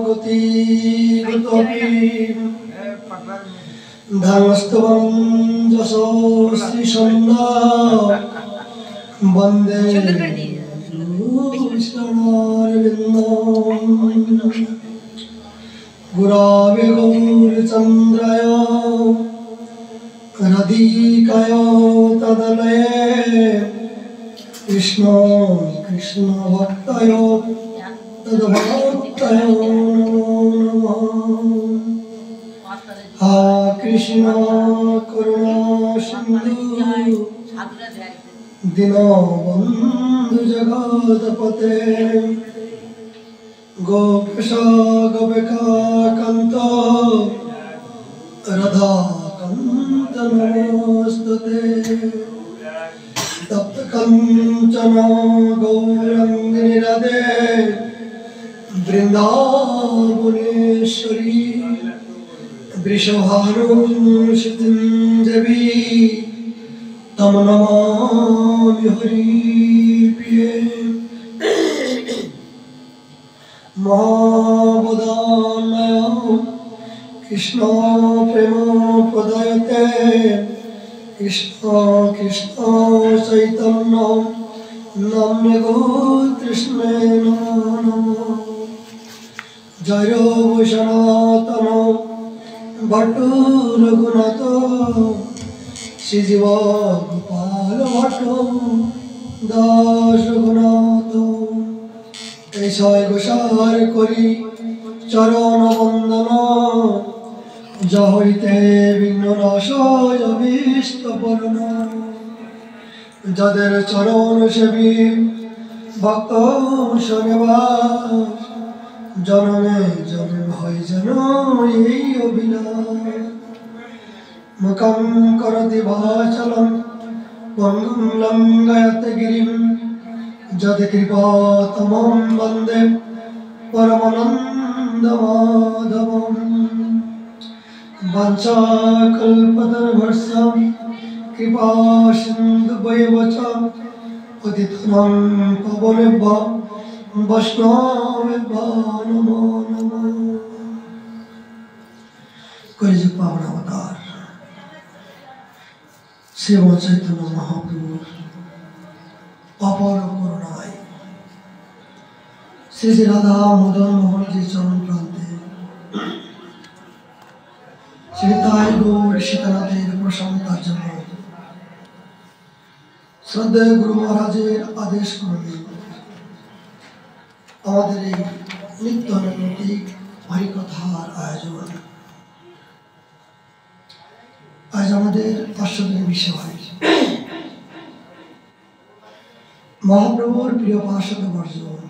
गति धर्मस्तवं जसो श्रीसन्ना वन्दे विष्णुरविन्दं गुरावे गौरचन्द्राय राधिकाय तदलये कृष्ण कृष्ण भक्ताय तद्भक्ताय नमो नमः हा कृष्ण करुणा सिंधु दीनबंधु जगतपते गोपेश गोपिका कांत राधा कांत नमोस्तुते तप्त कंचन गौरांगिनी राधे वृंदावनेश्वरी वृषभानुसुतं देवी तम नमामि हरिप्रिये महावदान्मय कृष्ण प्रेम प्रदायते कृष्ण कृष्ण चैतन्य नाम्ने गोतृष्णे नमो जय सनातन भट्ट रघुनाथ श्रीजीव गोपाल भट्ट दास रघुनाथ ऐसा गोसार करी चरण वंदन जहते विघ्न नाशय अभीष्ट पूर्ण जदेर चरण सेवी भक्त शनिवास जनमे जन्म হয় যেন এই অভিলাষ মুখং করতি ভাচলং পঙ্গুং লঙ্ঘয়তে গিরিম যদ কৃপা তমং বন্দে পরমানন্দ মাধবম বাঞ্ছাকল্পতরুভ্যশ্চ কৃপা সিন্ধুভ্যেব চ পতিতানাং পাবনেভ্যো वैष्णवेभ्यो नमो नमः कलिजुग पावन अवतार श्री चैतन्य महाप्रभु अपार करुणाय श्री श्री राधा मदन मोहन जी चरण प्रांते श्री ताई गौर सीतानाथेर प्रसन्नतार जन्य श्रद्धेय गुरु महाराजेर आदेश क्रमे আমাদের এই নিত্য নৈমিত্তিক হরিকথার আয়োজন আজ আমাদের 500 দিনের বিষয় মহাপ্রভুর প্রিয় পার্ষদ বর্জন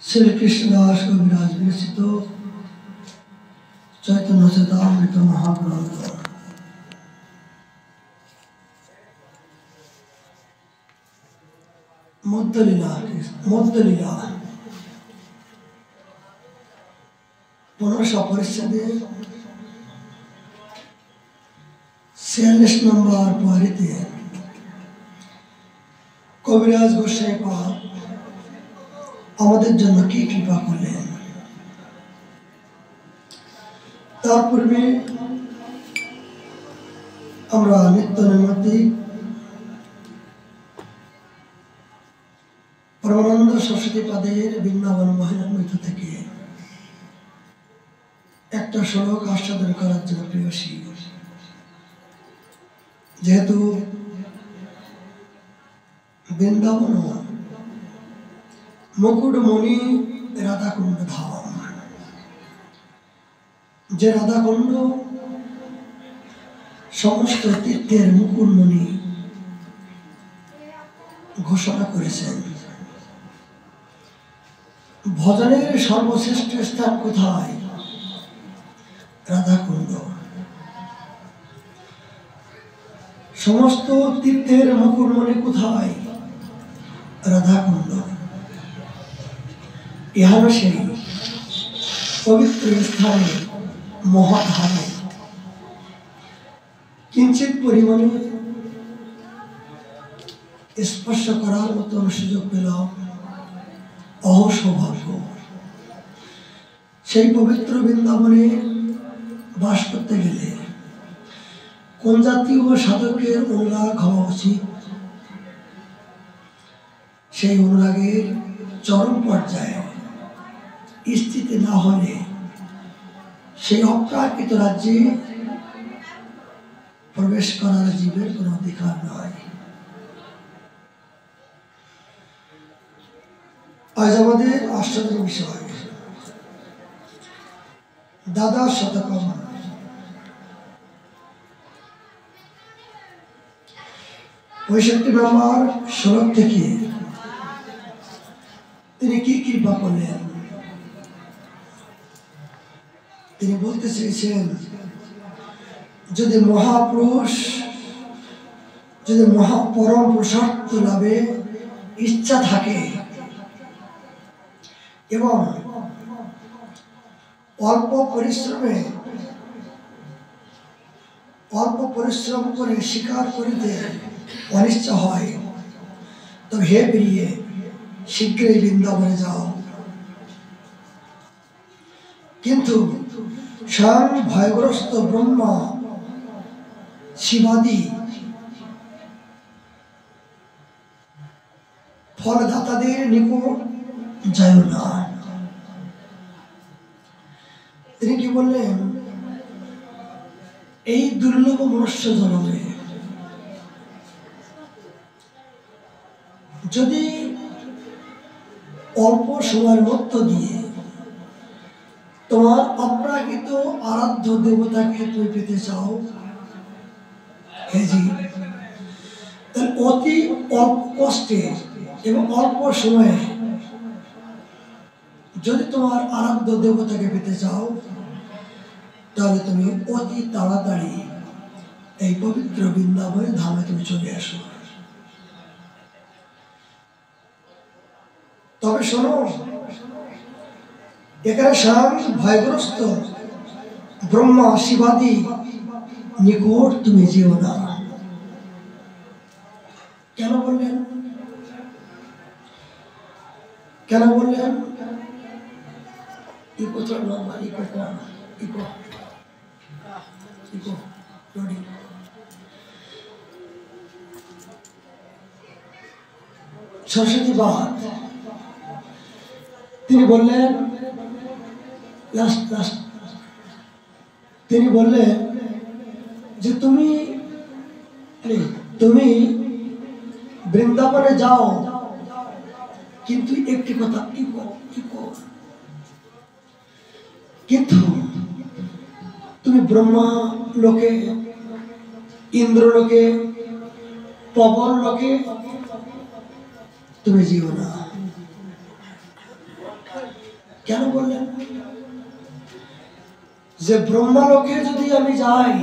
শ্রীকৃষ্ণদাস কবিরাজ বিরচিত চৈতন্য চরিতামৃত মহাগ্রন্থ मध्यलीला 1500 परिच्छेदे 46 নম্বর পারিতে কবিরাজ গোসাই পাদ আমাদের জন্য কি কৃপা করলেন তার পূর্বে আমরা নিত্য নৈমিত্তিক परमानंद सरस्वती पादेर बृंदावन महिलामृत থেকে একটা শ্লোক আস্বাদন করার জন্য প্রিয়সী যেহেতু বৃন্দাবন মুকুটমণি রাধাকুণ্ড ধাম যে রাধাকুণ্ড সমস্ত তীর্থের মুকুটমণি ঘোষণা করেছেন ভজনের সর্বশ্রেষ্ঠ স্থান কোথায় রাধাকুণ্ড সমস্ত তীর্থের মুকুটমণি কোথায় রাধাকুণ্ড ইহানো সেই পবিত্র স্থানে মহাধামে কিঞ্চিত পরিমাণে স্পর্শ করার মতো সুযোগ পেলাম অহসৌভাগ্য। সেই পবিত্র বৃন্দাবনে বাস করতে গেলে কোন জাতীয় সাধকের অনুরাগ হওয়া উচিত? সেই অনুরাগের চরম পর্যায়ে স্থিতি না হলে সেই অপ্রাকৃত রাজ্যে প্রবেশ করার জীবের কোনো অধিকার নয়। আজ আমাদের আশ্চর্য বিষয়, দাদা শতকম 65 নম্বর শ্লোক থেকে তিনি কি কৃপা করলেন? তিনি বলতে চেয়েছেন, যদি মহাপুরুষ যদি মহাপরম পুরুষার্থ লাভে ইচ্ছা থাকে এবং অল্প পরিশ্রম করে স্বীকার করিতে অনিচ্ছা হয়, তবে হে প্রিয়ে, শীঘ্রই বৃন্দাবনে যাও। কিন্তু স্বয়ং ভয়গ্রস্ত ব্রহ্মা শিবাদি ফলদাতাদের নিকট যায় না। তিনি কি বললেন? এই দুর্লভ মনুষ্য জন্মে যদি অল্প সময়ের মধ্য দিয়ে তোমার অপ্রাকৃত আরাধ্য দেবতাকে তুমি পেতে চাও, তাহলে অতি অল্প কষ্টে এবং অল্প সময়ে যদি তোমার আরাধ্য দেবতাকে পেতে চাও, তাহলে তুমি অতি তাড়াতাড়ি এই পবিত্র বৃন্দাবনের ধামে তুমি চলে আসো। তবে শোনো, এখানে স্বয়ং ভয়গ্রস্ত ব্রহ্মা শিবাদি নিকট তুমি যেও না। কেন বললেন? কেন বললেন? সরস্বতী বাদ তিনি বললেন, তিনি বললেন যে তুমি বৃন্দাবনে যাও, কিন্তু একটি কথা, কিন্তু তুমি ব্রহ্মা লোকে, ইন্দ্র লোকে, পবন লোকে তুমি যেও না। কেন বললেন? যে ব্রহ্মালোকে যদি আমি যাই,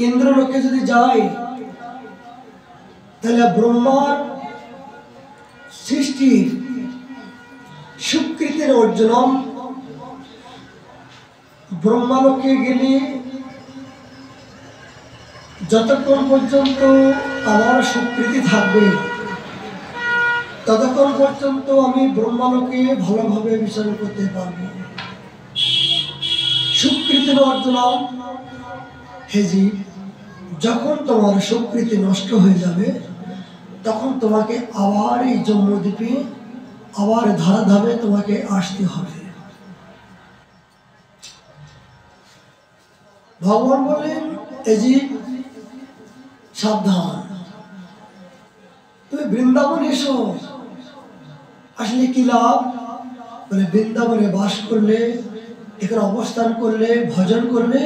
ইন্দ্রলোকে যদি যাই, তাহলে ব্রহ্মার সৃষ্টির স্বীকৃতির অর্জন, ব্রহ্মালোকে গেলে যতক্ষণ পর্যন্ত আমার স্বীকৃতি থাকবে, ততক্ষণ পর্যন্ত আমি ব্রহ্মালোকে ভালোভাবে বিচার করতে পারব। স্বীকৃতির অর্জন হেজি, যখন তোমার স্বীকৃতি নষ্ট হয়ে যাবে, তখন তোমাকে আবার এই জন্মদ্বীপে আবার ধারাধামে তোমাকে আসতে হবে। ভগবান বলেন, এজি সাবধান, তুমি বৃন্দাবন এসো। আসলে কি লাভ? বলে বৃন্দাবনে বাস করলে, এখানে অবস্থান করলে, ভজন করলে,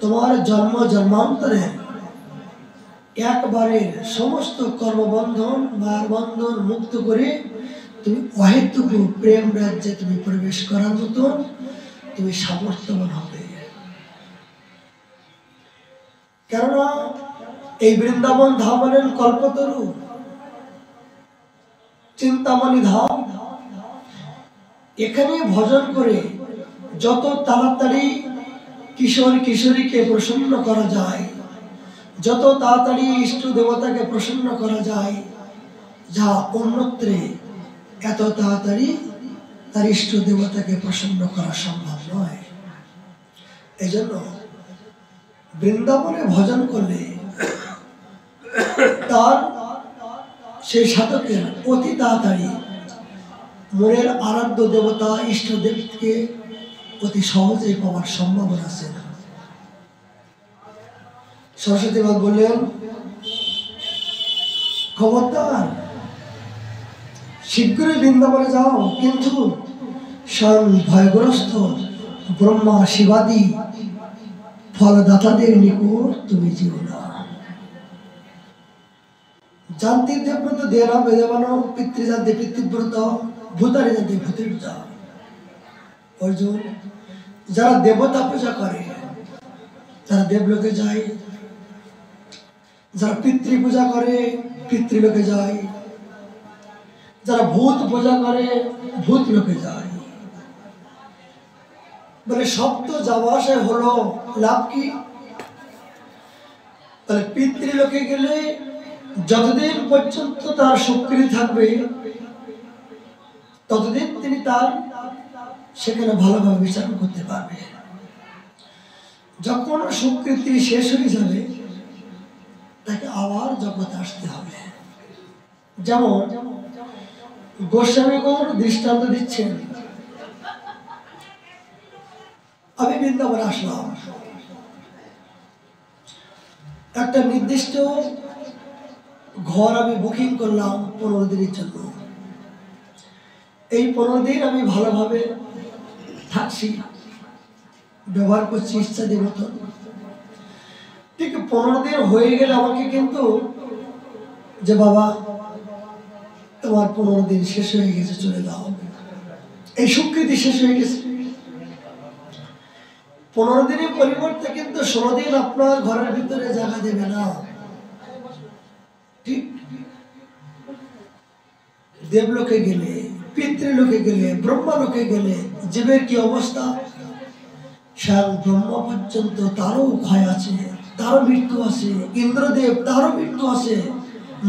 তোমার জন্ম জন্মান্তরে একবারে সমস্ত কর্মবন্ধন মায়ার বন্ধন মুক্ত করে তুমি অহেতুক প্রেম রাজ্যে তুমি প্রবেশ করার মতো তুমি সামর্থ্যবান হবে। কেননা এই বৃন্দাবন ধাম হলেন কল্পতরু, চিন্তামণি ধাম। এখানে ভজন করে যত তাড়াতাড়ি কিশোর কিশোরীকে প্রসন্ন করা যায়, যত তাড়াতাড়ি ইষ্ট দেবতাকে প্রসন্ন করা যায়, যা অন্যত্রে এত তাড়াতাড়ি তার ইষ্ট দেবতাকে প্রসন্ন করা সম্ভব নয়। এই জন্য বৃন্দাবনে ভজন করলে তার সেই সাধকের অতি তাড়াতাড়ি মনের আরাধ্য দেবতা ইষ্টদেবকে অতি সহজেই পাওয়ার সম্ভাবনা আছে। সরস্বতী মা বললেন, খবরদার শীঘ্রই বৃন্দাবনে যাও, কিন্তু স্বয়ং ভয়গ্রস্ত ব্রহ্মা শিবাদি ফলদাতাদের নিকট তুমি যেও না। জানতে ব্রত দেনা বেদবানো, পিতৃজান্তে পিতৃব্রত, ভূতারি জানতে ভূতের যা। অর্জুন, যারা দেবতা পূজা করে তারা দেবলোকে যায়, যারা পিতৃ পূজা করে পিতৃলোকে যায়, যারা ভূত পূজা করে ভূত লোকে যায়। বলে সব তো যাওয়া আসা হলো, লাভ কি? তাহলে পিতৃলোকে গেলে যতদিন পর্যন্ত তার সুকৃতি থাকবে ততদিন তিনি তার সেখানে ভালোভাবে বিচার করতে পারবে। যখন সুকৃতি শেষ হয়ে যাবে তাকে আবার জগতে আসতে হবে। যেমন গোস্বামী গৌর দৃষ্টান্ত দিচ্ছেন, আমি বৃন্দাবনে আসলাম, একটা নির্দিষ্ট ঘর আমি বুকিং করলাম 15 দিনের জন্য। এই 15 দিন আমি ভালোভাবে থাকছি, ব্যবহার করছি ইচ্ছাদের মতো। ঠিক 15 দিন হয়ে গেলে আমাকে কিন্তু যে বাবা তোমার 15 দিন শেষ হয়ে গেছে, চলে যাও, এই স্বীকৃতি শেষ হয়ে গেছে। 15 দিনের পরিবর্তে কিন্তু 16 দিন আপনার ঘরের ভিতরে জায়গা দেবে না। ঠিক দেবলোকে গেলে, পিতৃলোকে গেলে, ব্রহ্মলোকে গেলে জীবের কি অবস্থা? স্বয়ং ব্রহ্ম পর্যন্ত তারও ক্ষয় আছে, তারও মৃত্যু আছে, ইন্দ্রদেব তারও মৃত্যু আছে।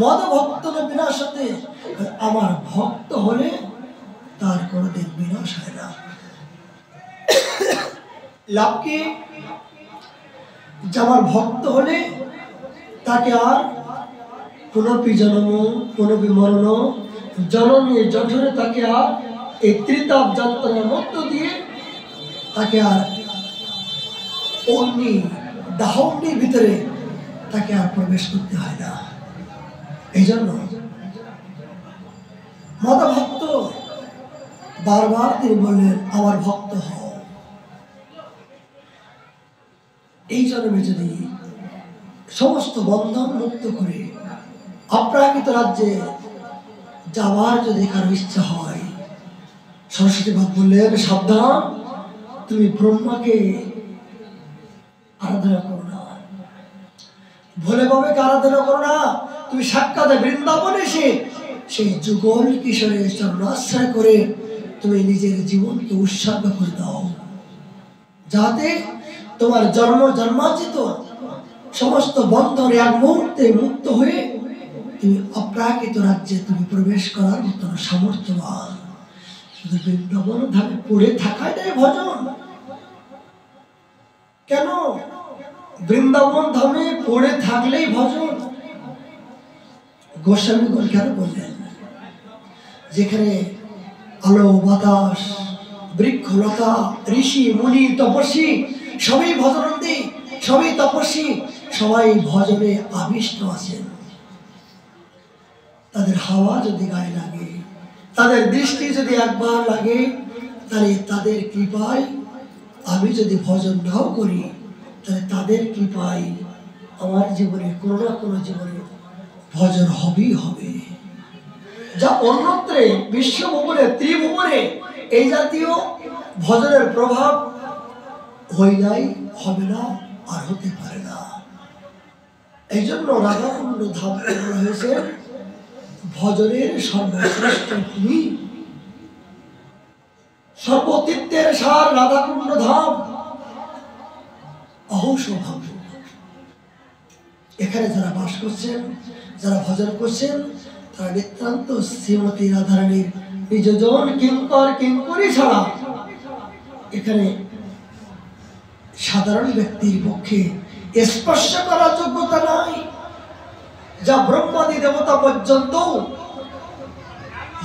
মদ ভক্ত বিনাশ হতে, আমার ভক্ত হলে তার কোনোদিন বিনাশ হয় না। লাভ কি? যে আমার ভক্ত হলে তাকে আর পুনঃপি জন্ম, পুনঃপি মরণ, জননী জঠরে তাকে আর এই ত্রিতাপ যন্ত্রণার মধ্য দিয়ে তাকে আর অগ্নি দাহগ্নির ভিতরে তাকে আর প্রবেশ করতে হয় না। এই জন্য মাতা ভক্ত বারবার তিনি বললেন, আমার ভক্ত হও। এই জন্মে যদি সমস্ত বন্ধন মুক্ত করে অপ্রাকৃত রাজ্যে যাওয়ার যদি কারো ইচ্ছা হয়, সরস্বতী মা বললেন, সাবধান, তুমি ব্রহ্মাকে আরাধনা করো না, ভোলে বাবাকে আরাধনা করো না। তুমি সাক্ষাৎ বৃন্দাবনে এসে সেই যুগল কিশোরের চরণাশ্রয় করে তুমি নিজের জীবনকে উৎসর্গ করে দাও, যাতে তোমার জন্ম জন্মার্জিত সমস্ত বন্ধন এক মুহূর্তে মুক্ত হয়ে তুমি অপ্রাকৃত রাজ্যে তুমি প্রবেশ করার মতো সামর্থ্যবান। শুধু বৃন্দাবন ধামে পড়ে থাকাই নাই ভজন। কেন বৃন্দাবন ধামে পড়ে থাকলেই ভজন? গোস্বামীগণ কেন বললেন, যেখানে আলো বাতাস বৃক্ষলতা ঋষি মুনি তপস্বী সবাই ভজনন্দী, সবাই তপস্বী, সবাই ভজনে আবিষ্ট আছেন। তাদের হাওয়া যদি গায়ে লাগে, তাদের দৃষ্টি যদি একবার লাগে, তাহলে তাদের কৃপায় আমি যদি ভজন নাও করি, তাহলে তাদের কৃপায় আমার জীবনে কোনো না কোনো জীবনে ভজন হবেই হবে। যা অন্যত্রে বিশ্বভুবনে ত্রিভুবনে এই জাতীয় ভজনের প্রভাব হয় নাই, হবে না, আর হতে পারে না। এই জন্য রাধাকুণ্ড ধাম হয়েছে ভজনের সর্বশ্রেষ্ঠ ভূমি, সর্বতীর্থের সার রাধাকুণ্ড ধাম। অহৌসভাব্য এখানে যারা বাস করছেন, যারা ভজন করছেন, তারা নিতান্ত শ্রীমতী রাধারানীর নিজজন কিঙ্কর কিঙ্করি ছাড়া এখানে সাধারণ ব্যক্তির পক্ষে স্পর্শ করার যোগ্যতা নাই। যা ব্রহ্মাদি দেবতা পর্যন্ত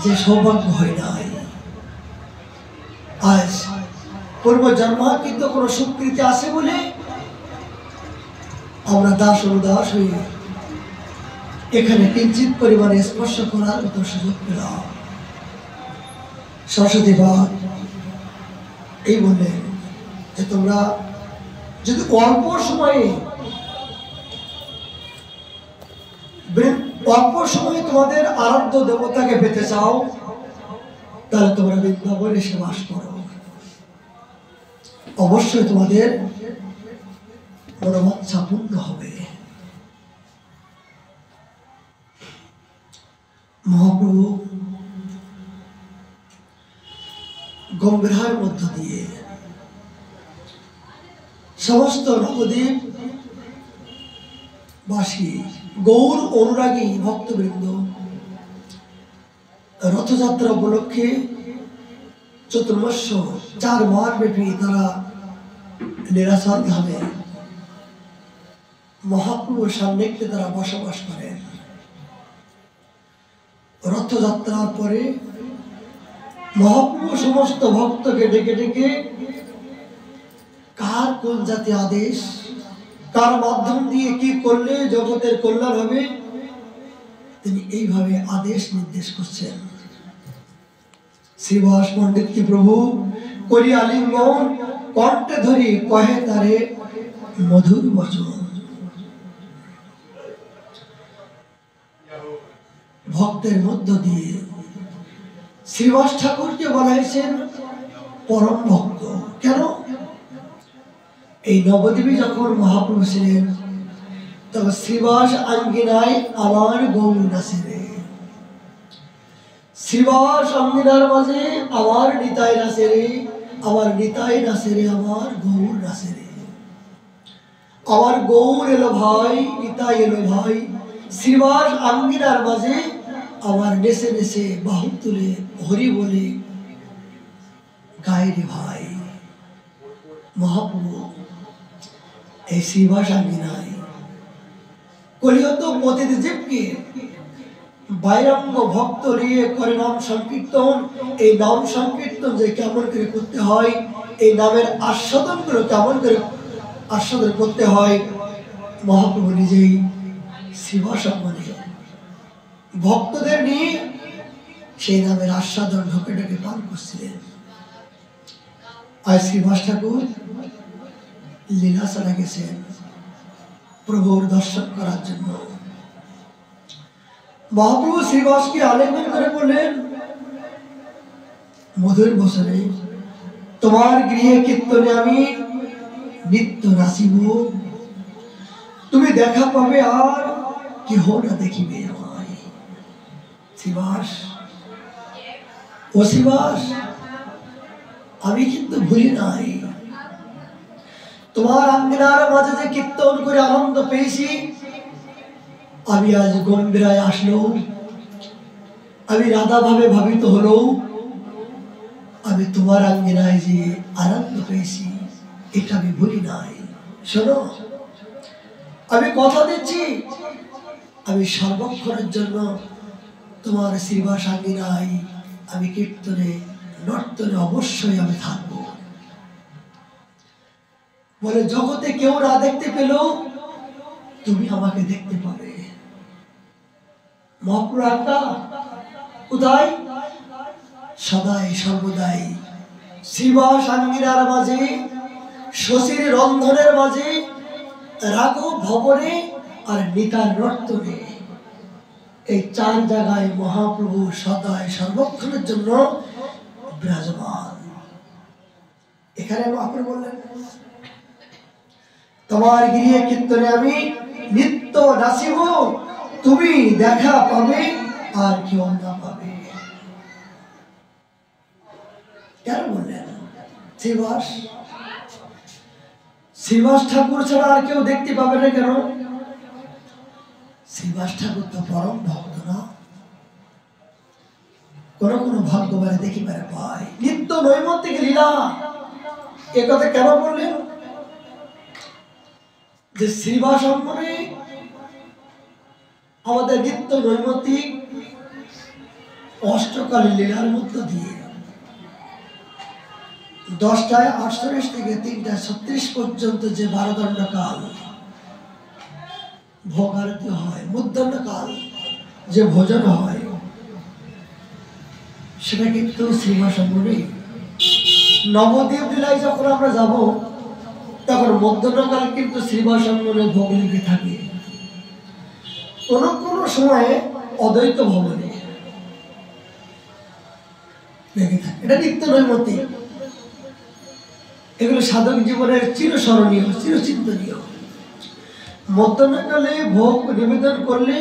যে সৌভাগ্য হয় নাই। আজ পূর্ব জন্মাকৃত কোন স্বীকৃতি আছে বলে আমরা দাস অনুদাস হয়ে এখানে কিঞ্চিত পরিমাণে স্পর্শ করার মতো সুযোগ পেলাম। সরস্বতী বাদ এই বললেন যে তোমরা যদি অল্প সময়ে তোমাদের আরাধ্য দেবতাকে পেতে চাও তাহলে তোমরা বৃন্দাবনে এসে বাস করো। অবশ্যই তোমাদের মনোবাঞ্ছা পূর্ণ হবে। মহাপ্রভু গম্ভীরার মধ্য দিয়ে সমস্ত নবদ্বীপ বাসী গৌর অনুরাগী ভক্তবৃন্দ রথযাত্রা উপলক্ষে চতুর্মাস্য 4 মাস ব্যাপী তারা নিরাসন ধামে মহাপ্রভুর সান্নিধ্যে তারা বসবাস করেন। রথযাত্রার পরে মহাপ্রভু সমস্ত ভক্তকে ডেকে ডেকে কার কোন জাতি আদেশ, কার মাধ্যম দিয়ে কি করলে জগতের কল্যাণ হবে, তিনি এইভাবে আদেশ নির্দেশ করছেন। শ্রীবাস পণ্ডিত কি প্রভু করি আলিঙ্গন, কণ্ঠে ধরি কহে তারে মধুর বচন। ভক্তের মধ্য দিয়ে শ্রীবাস ঠাকুরকে বলাইছেন পরম ভক্ত। কেন? এই নবদ্বীপে যখন মহাপ্রভু ছিলেন তখন শ্রীবাস আঙ্গিনায় আমার গৌর নাচে রে, শ্রীবাস আঙ্গিনার মাঝে আমার নিতাই নাচে রে, আমার নিতাই নাচে রে, আমার গৌর নাচে রে। আমার গৌর এলো ভাই, নিতাই এলো ভাই, শ্রীবাস আঙ্গিনার মাঝে আমার নেচে নেচে বাহু তুলে হরি বলে গায়ে রে ভাই। মহাপ্রভু এই শ্রীবাস আঙ্গিনায় কলিহত পতিত জীবকে বাইরাঙ্গ ভক্ত নিয়ে করে নাম সংকীর্তন। এই নাম সংকীর্তন যে কেমন করে করতে হয়, এই নামের আস্বাদন করে কেমন করে আস্বাদন করতে হয়, মহাপ্রভু নিজেই শ্রীবাস আঙ্গনে ভক্তদের নিয়ে সেই নামের আস্বাদন ঢোকে ঢোকে পান করছিলেন। আজ শ্রীবাস ঠাকুর লীলাচলা গেছেন প্রভুর দর্শন করার জন্য। মহাপ্রভু শ্রীবাসকে আলিঙ্গন করে বললেন, মধুর বচনে তোমার গৃহে কীর্তনে আমি নিত্য নাচিব, তুমি দেখা পাবে আর কেহ না দেখিবে আমায়। শ্রীবাস, ও শ্রীবাস, আমি কিন্তু ভুলি নাই তোমার আঙ্গিনার মাঝে যে কীর্তন করে আনন্দ পেয়েছি। আমি আজ গম্ভীরায় আসলো, আমি রাধা ভাবে ভাবিত হলো, আমি তোমার আঙ্গিনায় যে আনন্দ পেয়েছি এটা আমি ভুলি নাই। শোনো, আমি কথা দিচ্ছি আমি সর্বক্ষণের জন্য তোমার শ্রীবাস আঙ্গিনায় আমি কীর্তনে নর্তনে অবশ্যই আমি থাকবো। বলে জগতে কেউ না দেখতে পেলেও তুমি আমাকে দেখতে পাবে। মহাপ্রভু আজ্ঞা কোথায়? সদাই সর্বদাই শ্রীবাস আঙ্গিনার মাঝে, শশীর রন্ধনের মাঝে, রাঘব ভবনে আর নিতার নর্তনে, এই 4 জায়গায় মহাপ্রভু সদাই সর্বক্ষণের জন্য বিরাজমান। এখানে মহাপ্রভু বললেন, তোমার গৃহে কীর্তনে আমি নিত্য নাচিব, তুমি দেখা পাবে আর কেউ না পাবে। কেন বললেন? শ্রীবাস, শ্রীবাস ঠাকুর ছাড়া আর কেউ দেখতে পাবে না। কেন? শ্রীবাস ঠাকুর তো পরম ভক্ত না? কোন কোন ভাগ্যবানে দেখিবার পায় নিত্য নৈমিত্তিক লীলা। এ কথা কেন বললেন? যে শ্রীবাস অঙ্গনে আমাদের নিত্য নৈমিত্তিক অষ্টকালী লীলার মধ্য দিয়ে 10টায় 48 থেকে 3টায় 36 পর্যন্ত যে 12 দণ্ড কাল ভোগ আরতি হয়, মধ্যাহ্ন কাল যে ভোজন হয়, সেটা কিন্তু শ্রীবাস অঙ্গনে। নবদ্বীপ লীলায় যখন আমরা যাব তখন মধ্যাহ্নকাল কিন্তু শ্রীবাস অঙ্গনে ভোগ লেগে থাকে। কোন কোন সময়ে অদ্বৈত ভবনে লেগে থাকে। এটা নিত্য নৈমিত্তিক। এগুলো সাধক জীবনের চিরস্মরণীয়, চিরচিন্তনীয়। মধ্যাহ্নকালে ভোগ নিবেদন করলে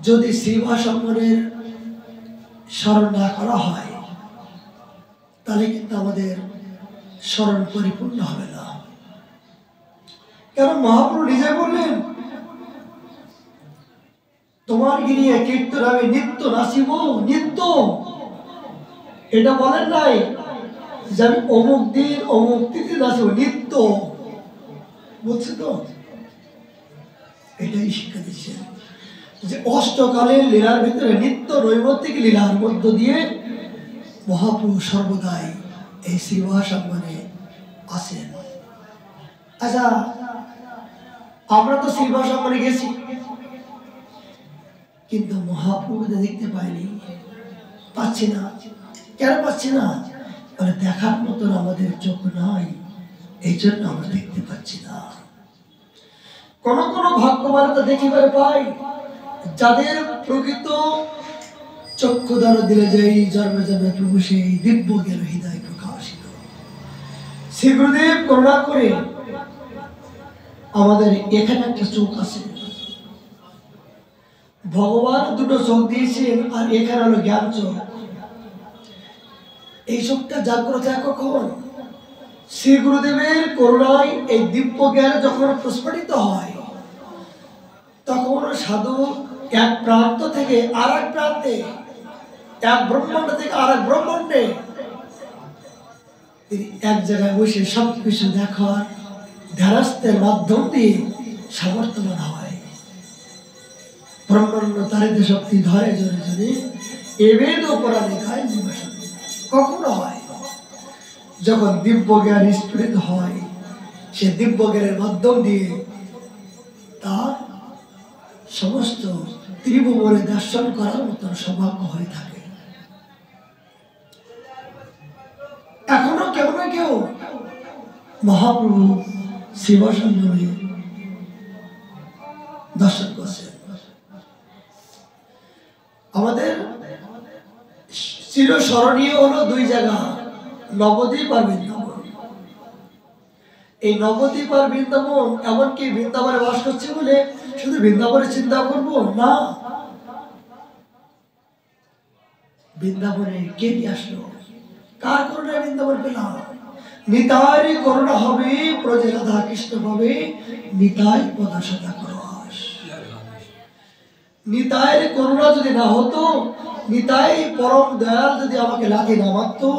যদি শ্রীবাস অঙ্গনের স্মরণ না করা হয় তাহলে কিন্তু আমাদের স্মরণ পরিপূর্ণ হবে না। কারণ মহাপ্রভু নিজে বললেন, তোমার গিরিয়ে কীর্তন আমি নিত্য নাচিব, নিত্য। এটা বলেন নাই যে আমি অমুক দিন অমুক তিথি নাচিব, নিত্য। বুঝছে তো? এটাই শিক্ষা দিচ্ছে যে অষ্টকালের লীলার ভিতরে নিত্য নৈমিত্তিক লীলার মধ্য দিয়ে মহাপ্রভু সর্বদাই এই শ্রীবাস অঙ্গনে আছেন। আচ্ছা, আমরা তো শ্রীবাস অঙ্গনে গেছি, কিন্তু মহাপ্রভুকে দেখতে পাইনি, পাচ্ছি না। কেন পাচ্ছি না? মানে দেখার মতন আমাদের চোখ নাই, এই জন্য আমরা দেখতে পাচ্ছি না। কোন কোন ভাগ্যবান তো দেখিবার পাই, যাদের প্রকৃত চক্ষু দ্বারা দিলে যাই জন্মে জন্মে প্রভু সেই দিব্য জ্ঞান হৃদয় প্রকাশিত। শ্রী গুরুদেব করুণা করে আমাদের এখানে একটা চোখ আছে, ভগবান দুটো চোখ দিয়েছেন, আর এখানে হলো জ্ঞান চোখ। এই চোখটা জাগ্রত হয় কখন? শ্রী গুরুদেবের করুণায় এই দিব্য জ্ঞান যখন প্রস্ফুটিত হয়, তখন সাধু এক প্রান্ত থেকে আর এক প্রান্তে, এক ব্রহ্মাণ্ড থেকে আর এক ব্রহ্মাণ্ডে তিনি এক জায়গায় বসে সবকিছু দেখার ধ্যানাস্তের মাধ্যম দিয়ে সামর্থ্যবান হয়। ব্রহ্মাণ্ড তারিত শক্তি ধরে জোরে জোরে এবেদ অপরাধে গায়ে নিবাসন। কখনো হয় যখন দিব্য জ্ঞান স্ফুরিত হয়, সে দিব্য জ্ঞানের মাধ্যম দিয়ে তার সমস্ত ত্রিভুবনে দর্শন করার মতো সৌভাগ্য হয়ে থাকে। এখনো কেউ না কেউ মহাপ্রভু শ্রীবাস অঙ্গনে দর্শন করছেন। আমাদের চিরস্মরণীয় হলো দুই জায়গা, নবদ্বীপ আর বৃন্দাবন। এই নবদ্বীপ আর বৃন্দাবন, এমনকি বৃন্দাবনে বাস করছে বলে শুধু বৃন্দাবনের চিন্তা করবো না। বৃন্দাবনে কে নিয়ে আসলো? কার করুণা বৃন্দাবন পেলাম? নিতাই করুণা হবে, প্রজে রাধা কৃষ্ণ পাবে, নিতাই পদা সদা করস। নিতাইয়ের করুণা যদি না হতো, নিতাই পরম দয়াল যদি আমাকে লাগে না মারতো,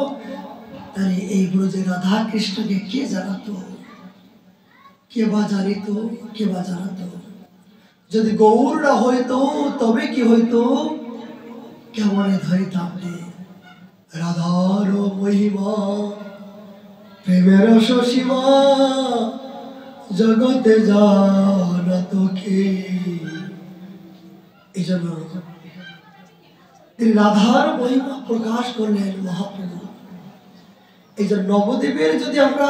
তাহলে এই ব্রজে রাধা কৃষ্ণকে কে জানাতো, কে বা জানিত, কে বা জানাতো? যদি গৌর না হইতো তবে কি হইতো? কেমনে ধরিতাম রে রাধার মহিমা, প্রেমের সীমা জগতে জানত কে। এই জন্য তিনি রাধার মহিমা প্রকাশ করলেন মহাপ্রভু। এই জন্য নবদ্বীপের যদি আমরা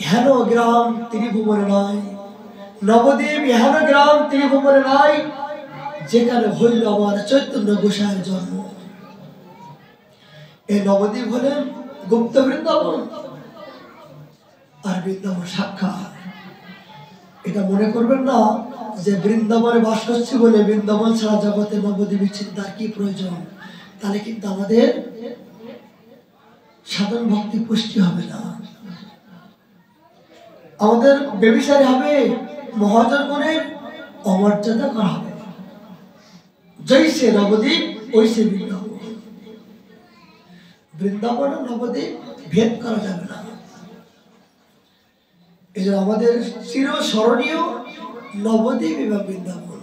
হেন গ্রাম ত্রিভুবনে নাই, নবদ্বীপ হেন গ্রাম ত্রিভুবনে নাই যেখানে হইল আমার চৈতন্য গোসাইয়ের জন্ম। এই নবদ্বীপ হলেন গুপ্ত বৃন্দাবন, আর বৃন্দাবন সাক্ষাৎ। এটা মনে করবেন না যে বৃন্দাবনে বাস করছি বলে বৃন্দাবন ছাড়া জগতে নবদ্বীপের চিন্তার কি প্রয়োজন। তাহলে কিন্তু আমাদের সাধন ভক্তি পুষ্টি হবে না, আমাদের ব্যভিচারী হবে, মহাজন করে অমর্যাদা করা হবে। জৈসে নবদ্বীপ ওই সে বৃন্দাবন। বৃন্দাবন আর নবদ্বীপ ভেদ করা যাবে না। এই জন্য আমাদের চিরস্মরণীয় নবদ্বীপ এবং বৃন্দাবন।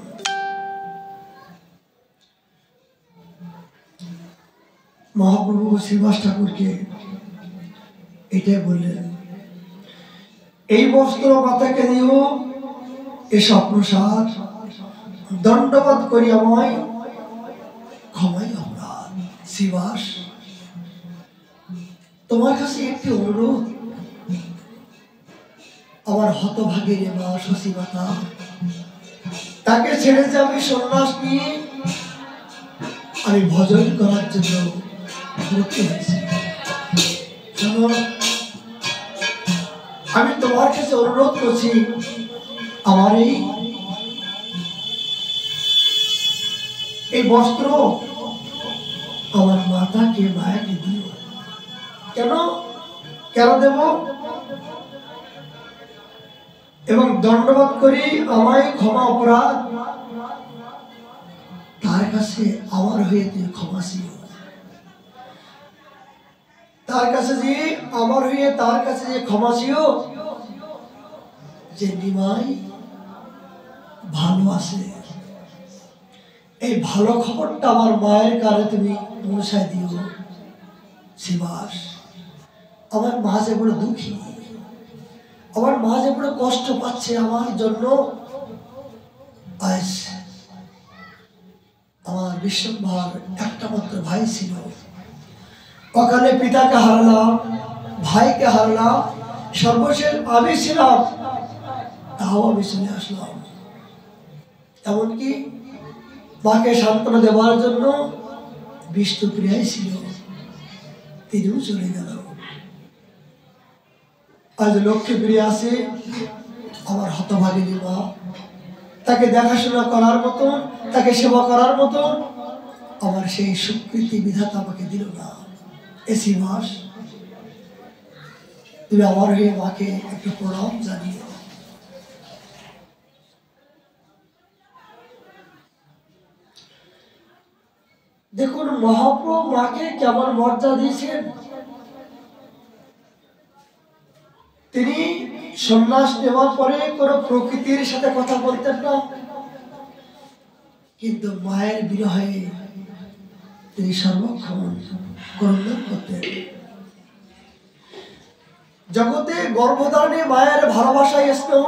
মহাপ্রভু শ্রীবাস ঠাকুরকে এটাই বললেন, এই বস্ত্র মাতাকে দিও, এ স্বপ্নসার দণ্ডবাদ করি আমায় ক্ষমাই অপরাধ। শ্রীবাস, তোমার কাছে একটি অনুরোধ, আমার হতভাগের মা শশী মাতা, তাকে ছেড়ে যে আমি সন্ন্যাস নিয়ে আমি ভজন করার জন্য প্রস্তুত হয়েছি। আমি তোমার কাছে অনুরোধ করছি, আমার এই বস্ত্র আমার মাতাকে মায়াকে দিও। কেন কেন দেব? এবং দণ্ডবাদ করি আমায় ক্ষমা অপরাধ, তার কাছে আমার হয়ে তুই ক্ষমাশীল। তার কাছে যে আমার হয়ে তার কাছে যে ক্ষমাশীল, যে নিমাই ভালো আছে, এই ভালো খবরটা আমার মায়ের কানে তুমি পৌঁছায় দিও। শ্রীবাস, আমার মা যে বড় দুঃখী, আমার মা যে বড় কষ্ট পাচ্ছে আমার জন্য। আজ আমার বিশ্বম্ভর একটা মাত্র ভাই ছিল, অকালে পিতাকে হারালাম, ভাইকে হারালাম, সর্বশেষ আমি ছিলাম, তাও আমি শুনে আসলাম। এমনকি মাকে সান্ত্বনা দেওয়ার জন্য বিষ্ণুপ্রিয়াই ছিল, তিনিও চলে গেল। আজ লক্ষ্মীপ্রিয়া আছে, আমার হতভাগিনী মা, তাকে দেখাশোনা করার মতো, তাকে সেবা করার মতো আমার সেই স্বীকৃতি বিধাতা আমাকে দিল না। এসি মাস, তুমি আমার হয়ে মাকে একটু প্রণাম জানিও। দেখুন মহাপ্রভু মাকে কেমন মর্যাদা দিয়েছেন। তিনি সন্ন্যাস নেওয়ার পরে কোনো প্রকৃতির সাথে কথা বলতেন না, কিন্তু মায়ের বিরহে তিনি সর্বক্ষণ ক্রন্দন করতেন। জগতে গর্ভধারণে মায়ের ভালোবাসায় স্নেহ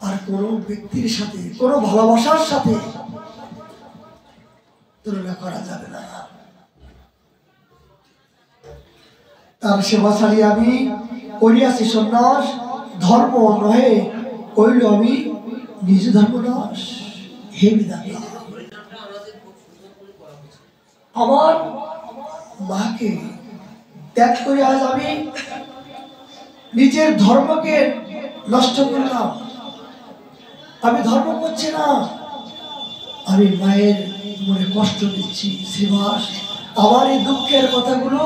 আর কোন ব্যক্তির সাথে, কোন ভালোবাসার সাথে তুলনা করা যাবে না। তার সেবা ছাড়িয়ে আমি করিয়াছি সন্ন্যাস, ধর্ম নহে কইল আমি নিজ ধর্ম নাশ। হে বিধাতা, আমার মাকে ত্যাগ করে আজ আমি নিজের ধর্মকে নষ্ট করলাম। আমি ধর্ম করছি না, আমি মায়ের মনে কষ্ট দিচ্ছি। শ্রীবাস, আমার এই দুঃখের কথাগুলো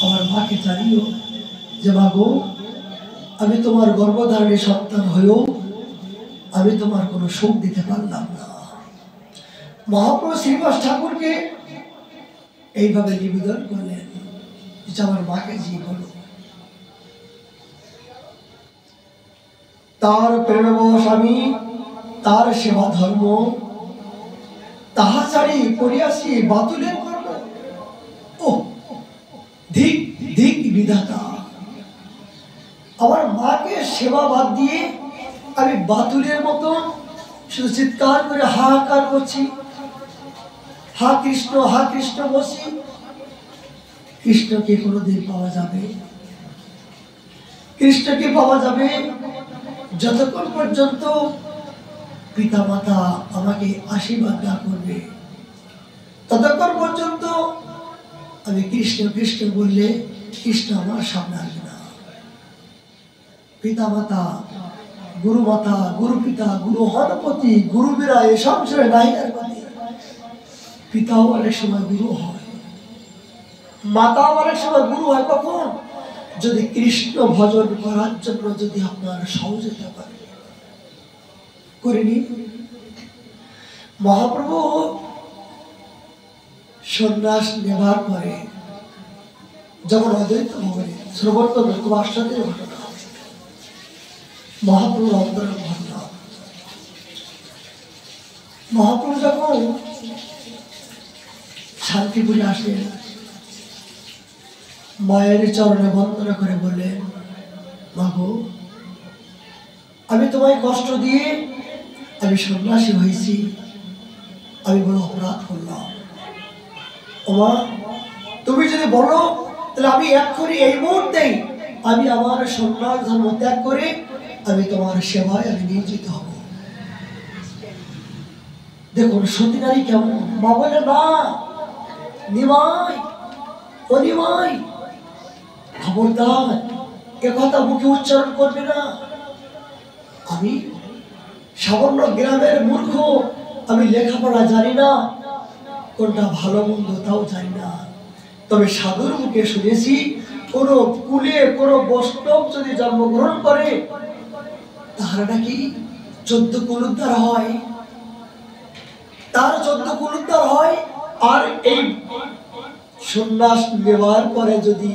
আমার মাকে জানিও যে মা গো, আমি তোমার গর্ভধারণী সন্তান হয়েও আমি তোমার কোনো সুখ দিতে পারলাম না। মহাপ্রভু শ্রীবাস ঠাকুরকে এইভাবে নিবেদন করলেন যে আমার মাকে জি বলো। তার প্রেমবশ আমি, তার সেবা ধর্ম, তাহা ছাড়ি করিয়াছি বাতুলের কর্ম। ও ধিক ধিক বিধাতা, আমার মাকে সেবা বাদ দিয়ে আমি বাতুলের মতো শুধু চিৎকার করে হাহাকার করছি, হা কৃষ্ণ বলছি। কৃষ্ণকে কোনোদিন পাওয়া যাবে? কৃষ্ণকে পাওয়া যাবে যতক্ষণ পর্যন্ত পিতা মাতা আমাকে আশীর্বাদ না করবে, ততক্ষণ পর্যন্ত আমি কৃষ্ণ কৃষ্ণ বললে কৃষ্ণ আমার সামনে আসবে না। পিতা মাতা, গুরু মাতা, গুরু পিতা, গুরু হনপতি, গুরু বীরা এ সংসারে নাই আর বলে। পিতাও অনেক সময় গুরু হয়, মাতাও অনেক সময় গুরু হয়। কখন? যদি কৃষ্ণ ভজন করার জন্য যদি আপনার সহযোগিতা করেনি। মহাপ্রভু সন্ন্যাস নেবার পরে যখন অদ্বৈত ভবনে শ্রবণ করবে, খুব আশ্চর্যের ঘটনা, মহাপ্রভুর অন্তরের ঘটনা। মহাপ্রভু যখন শান্তিপুরে আসলেন, মায়ের চরণে বন্দনা করে বললেন, মাগো, আমি তোমায় কষ্ট দিয়ে আমি সন্ন্যাসী হয়েছি, আমি বড় অপরাধ করলাম। ওমা, তুমি যদি বলো তাহলে আমি এক্ষুনি এই মুহূর্তেই আমি আমার সন্ন্যাস ধর্ম ত্যাগ করে আমি তোমার সেবায় আমি নিয়োজিত হব। দেখুন সতী নারী কেমন। মা বলে, না নিমাই, ও নিমাই, খবরদার এ কথা মুখে উচ্চারণ করবে না। আমি সামান্য গ্রামের মূর্খ, আমি লেখাপড়া জানি না, কোনটা ভালো মন্দ তাও জানি না। তবে সাধুর মুখে শুনেছি, কোন কুলে কোন বৈষ্ণব যদি জন্মগ্রহণ করে তার নাকি 14 কুল উদ্ধার হয়, তার 14 কুল উদ্ধার হয়। আর এই সন্ন্যাস নেওয়ার পরে যদি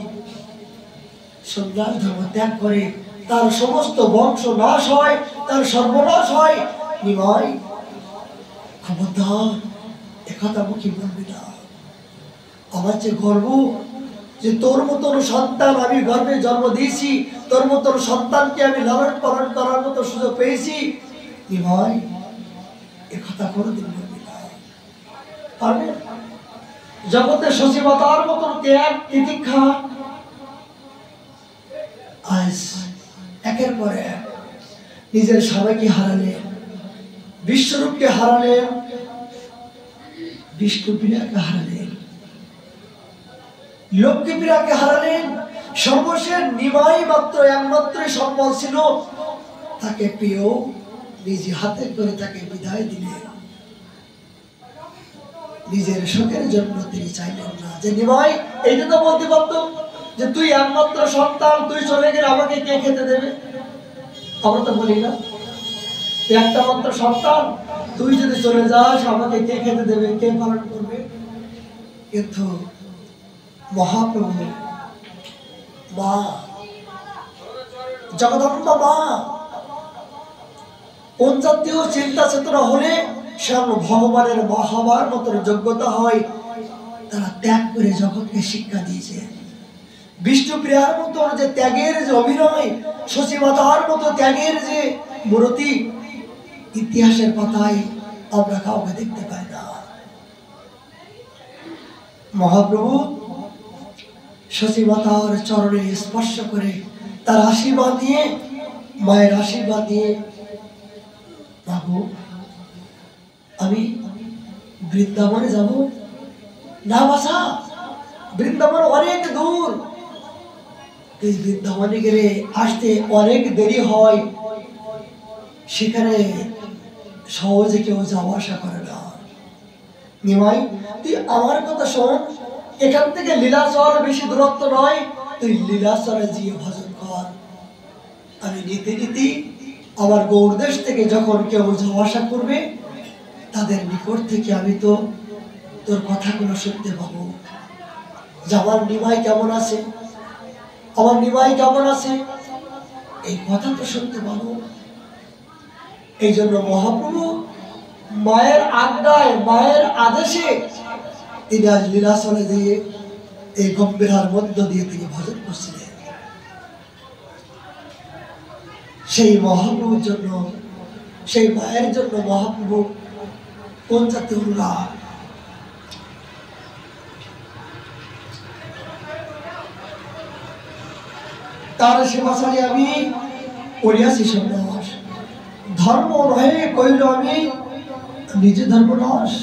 সন্ন্যাস ধর্ম ত্যাগ করে তার সমস্ত বংশ নাশ হয়, তার সর্বনাশ হয়। নিমাই, খবরদার একথা মুখে বলবি না। আমার যে গর্ব যে তোর মতন সন্তান আমি গর্ভে জন্ম দিয়েছি, তোর মতন সন্তানকে আমি লালন পালন করার মতো সুযোগ পেয়েছি। নিমাই, একথা কোনোদিন বলবি না। পারবে জগতে সচিবতার মতন ত্যাগ তিতিক্ষা আজ একের পর এক নিজের স্বামীকে হারালেন, বিশ্বরূপকে হারালেন, বিষ্ণুপ্রিয়াকে হারালেন, লক্ষ্মীপ্রিয়াকে হারালেন। সর্বশেষ নিমাই মাত্র একমাত্র সম্বল ছিল, তাকে পেয়েও নিজে হাতে করে তাকে বিদায় দিলেন। নিজের সুখের জন্য তিনি চাইলেন না যে নিমাই, এইটা তো বলতে পারত যে তুই একমাত্র সন্তান, তুই চলে গেলে আমাকে কে খেতে দেবে। আমরা তো বলি না, একটা মাত্র সন্তান, তুই যদি চলে যাস আমাকে কে খেতে দেবে, কে পালন করবে। কিন্তু মহাপ্রভু মা, জগদম্বা মা, কোন জাতীয় চিন্তা চেতনা হলে স্বয়ং ভগবানের মা হবার মতো যোগ্যতা হয়, তারা ত্যাগ করে জগৎকে শিক্ষা দিয়েছে। বিষ্ণুপ্রিয়ার মতো যে ত্যাগের যে অভিনয়, সচিমাতার মতো ত্যাগের যে মূর্তি ইতিহাসের পাতায় আমরা কাউকে দেখতে পাই না। মহাপ্রভু সচিমাতার চরণে স্পর্শ করে তার আশীর্বাদ নিয়ে, মায়ের আশীর্বাদ নিয়ে, বাবু আমি বৃন্দাবনে যাব না। বাসা বৃন্দাবন অনেক দূর, এই বৃন্দাবনে গেলে আসতে অনেক দেরি হয়, সেখানে সহজে কেউ যাওয়া আসা করে না। নিমাই, তুই আমার কথা শোন, এখান থেকে লীলাচল বেশি দূরত্ব নয়, তুই লীলাচলে গিয়ে ভজন কর। আমি নীতি নীতি আমার গৌরদেশ থেকে যখন কেউ যাওয়া আসা করবে তাদের নিকট থেকে আমি তো তোর কথাগুলো শুনতে পাবো, যে আমার নিমাই কেমন আছে, আমার নিমাই কেমন আছে, এই কথা তো শুনতে পাবো। এই জন্য মহাপ্রভু মায়ের আজ্ঞায়, মায়ের আদেশে তিনি আজ লীলাচলে দিয়ে এই গম্ভীরার মধ্য দিয়ে তিনি ভজন করছিলেন। সেই মহাপ্রভুর জন্য, সেই মায়ের জন্য মহাপ্রভু কোন জাতি উল্লাহ। তার সেবা ছাড়ি আমি করিয়াছি সন্ন্যাস, ধর্ম নহে কইল আমি নিজে ধর্ম নাশ।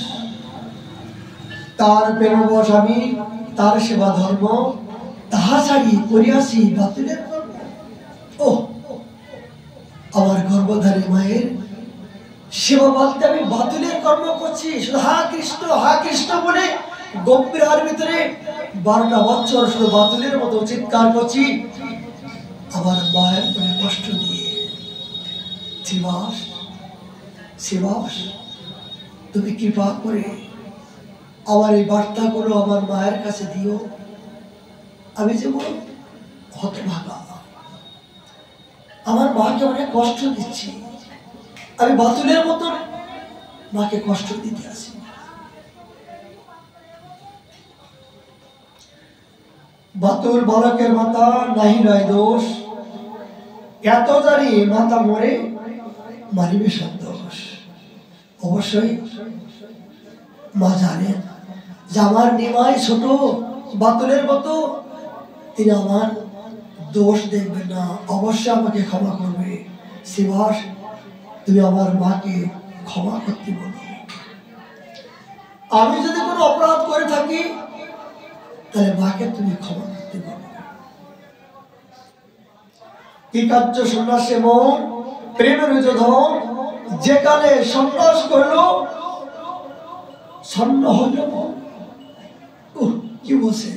তার প্রেমবশ আমি, তার সেবা ধর্ম, তাহা ছাড়ি করিয়াছি বাতুলের কর্ম। ও আমার গর্ভধারী মায়ের সেবা বাদতে আমি বাতুলের কর্ম করছি, শুধু হা কৃষ্ণ বলে গম্ভীরার ভিতরে 12টা বছর শুধু বাতুলের মতো চিৎকার করছি আমার মায়ের মনে কষ্ট দিয়ে। শিবাস, শিবাস, তুমি কৃপা করে আমার এই বার্তাগুলো আমার মায়ের কাছে দিও। আমি যেমন হতভাগা, আমার মাকে অনেক কষ্ট দিচ্ছি, আমি বাতুলের মতন মাকে কষ্ট দিতে আসি। বাতুল বালকের মাতা নাহি নয় দোষ, এত জানি মাতা মরে মারিবে সন্তোষ। অবশ্যই মা জানেন যে আমার নিমাই ছোট বাতুলের মতো, তিনি আমার দোষ দেখবেন না, অবশ্যই আমাকে ক্ষমা করবে। শ্রীবাস, তুমি আমার মাকে ক্ষমা করতে বলো। আমি যদি কোনো অপরাধ করে থাকি তাহলে মাকে তুমি ক্ষমা করতে বলো। কি কার্য সন্ন্যাসে মন প্রেমের ধন, যেখানে সন্ন্যাস করলো সন্ন হইল মন। কি বলছে?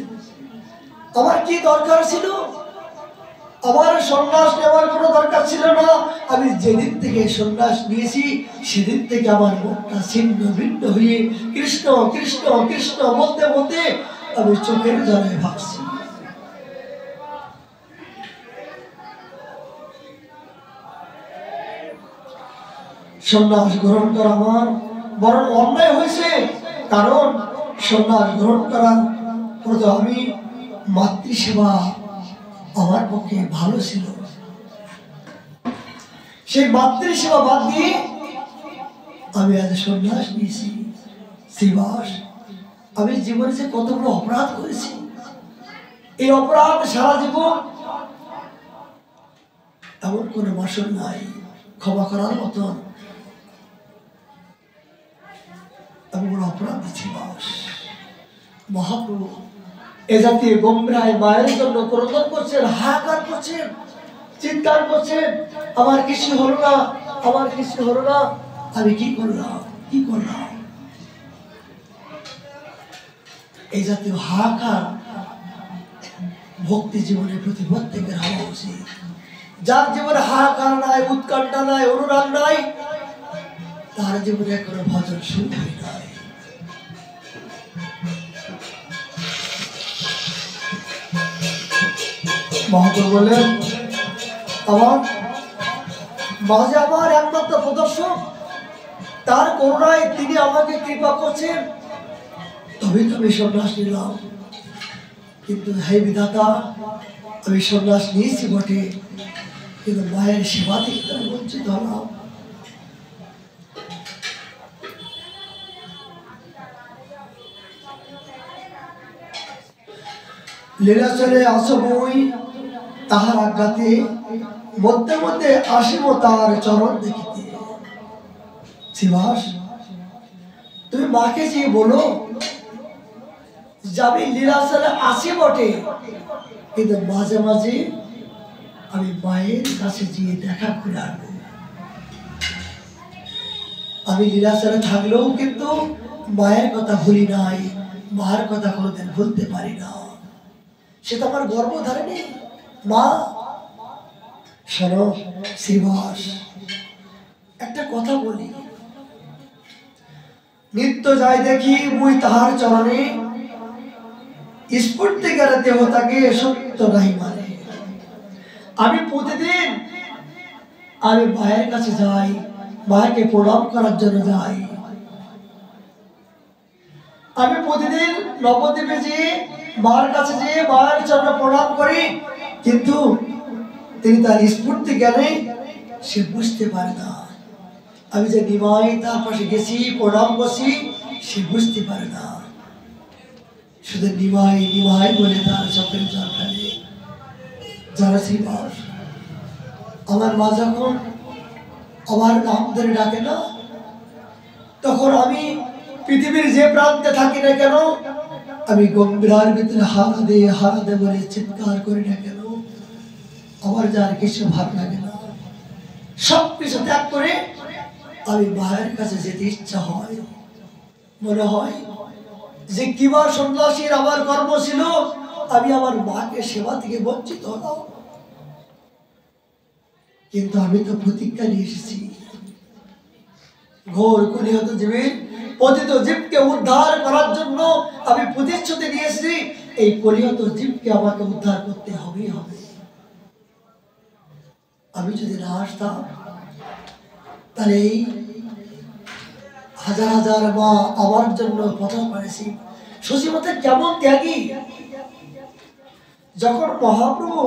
আমার কি দরকার ছিল? আমার সন্ন্যাস নেওয়ার কোনো দরকার ছিল না। আমি যেদিন থেকে সন্ন্যাস নিয়েছি সেদিন থেকে আমার মনটা ছিন্ন ভিন্ন হয়ে কৃষ্ণ কৃষ্ণ কৃষ্ণ বলতে বলতে আমি চোখের জলে ভাবছি। সন্ন্যাস গ্রহণ করা আমার বরং অন্যায় হয়েছে, কারণ সন্ন্যাস গ্রহণ করার পর আমি মাতৃসেবা আমার পক্ষে ভালো ছিল। সেই মাতৃসেবা বাদ দিয়ে আমি আজ সন্ন্যাস নিয়েছি। শ্রীবাস, আমি জীবনে যে কত বড় অপরাধ করেছি, এই অপরাধ সারা জীবন এমন কোনো বাসন নাই ক্ষমা করার মতন। আমি বড় অপরাধ শ্রীবাস। মহাপ্রভু এ জাতীয় গম্ভীরায় মায়ের জন্য ক্রোধন করছেন, হাহাকার করছেন, চিৎকার করছেন, আমার কিছু হলো না, আমার কিছু হলো না, আমি কি করলাম, কি করলাম। এই জাতীয় হাহাকার ভক্তি জীবনের প্রতি প্রত্যেকের হওয়া উচিত। যার জীবনে হাহাকার নাই, উৎকণ্ঠা নাই, অনুরাগ নাই, তার জীবনে কোনো ভজন শুরু হয় নাই। মহাপ্রভু বললেন, আমার মাঝে আমার একমাত্র প্রদর্শক, তার করুণায় তিনি আমাকে কৃপা করছেন, তবেই তো আমি সন্ন্যাস নিলাম। কিন্তু হে বিধাতা, আমি সন্ন্যাস নিয়েছি বটে, কিন্তু মায়ের সেবা থেকে আমি বঞ্চিত হলাম। লীলাচলে আসবই তাহার আজ্ঞাতে, মধ্যে মধ্যে আসিব তার চরণ দেখিতে। শ্রীবাস, তুমি মাকে যে বলো যে আমি লীলাচলে আসি বটে, কিন্তু মাঝে মাঝে আমি মায়ের কাছে গিয়ে দেখা করে আনবো। আমি লীলাচলে থাকলেও কিন্তু মায়ের কথা ভুলি নাই, মায়ের কথা কোনোদিন ভুলতে পারি না। সেটা আমার গর্ভধারিণী মা। শোনো শ্রীবাস, একটা কথা বলি, নিত্য যাই দেখি মুই তাহার চরণে, স্ফূর্তি গেলে দেহ তাকে সত্য নাই মানে। আমি প্রতিদিন আমি মায়ের কাছে যাই, মাকে প্রণাম করার জন্য যাই। আমি প্রতিদিন নবদ্বীপে যেয়ে মার কাছে যেয়ে মায়ের চরণে প্রণাম করি, কিন্তু তিনি তার স্ফূর্তি জ্ঞানে সে বুঝতে পারে না। আমি যে নিমাই তার পাশে গেছি, প্রণাম করছি, সে বুঝতে পারে না। শুধু নিমাই নিমাই বলে তার চোখের জল ফেলে। যারা শ্রীবাস, আমার মা যখন আমার নাম ধরে ডাকে না, তখন আমি পৃথিবীর যে প্রান্তে থাকি না কেন, আমি গম্ভীরার ভিতরে হারা দে বলে চিৎকার করি না কেন, আমার যার কিছু ভালো লাগে না। সব কিছু ত্যাগ করে আমি মায়ের কাছে যেতে ইচ্ছা হয়। মনে হয় যে কিবা সন্ন্যাসীর আমার কর্ম ছিল, আমি আমার মাকে সেবা থেকে বঞ্চিত হলাম। কিন্তু আমি তো প্রতিজ্ঞা নিয়ে এসেছি, ঘোর কলিহত জীবের পতিত জীবকে উদ্ধার করার জন্য আমি প্রতিশ্রুতি দিয়েছি, এই পরিহত জীবকে আমাকে উদ্ধার করতে হবেই হবে। আমি যদি না আসতাম তাহলে এই হাজার হাজার মা আমার জন্য কথা করেছি। শশীমতা কেমন ত্যাগী! যখন মহাপ্রভু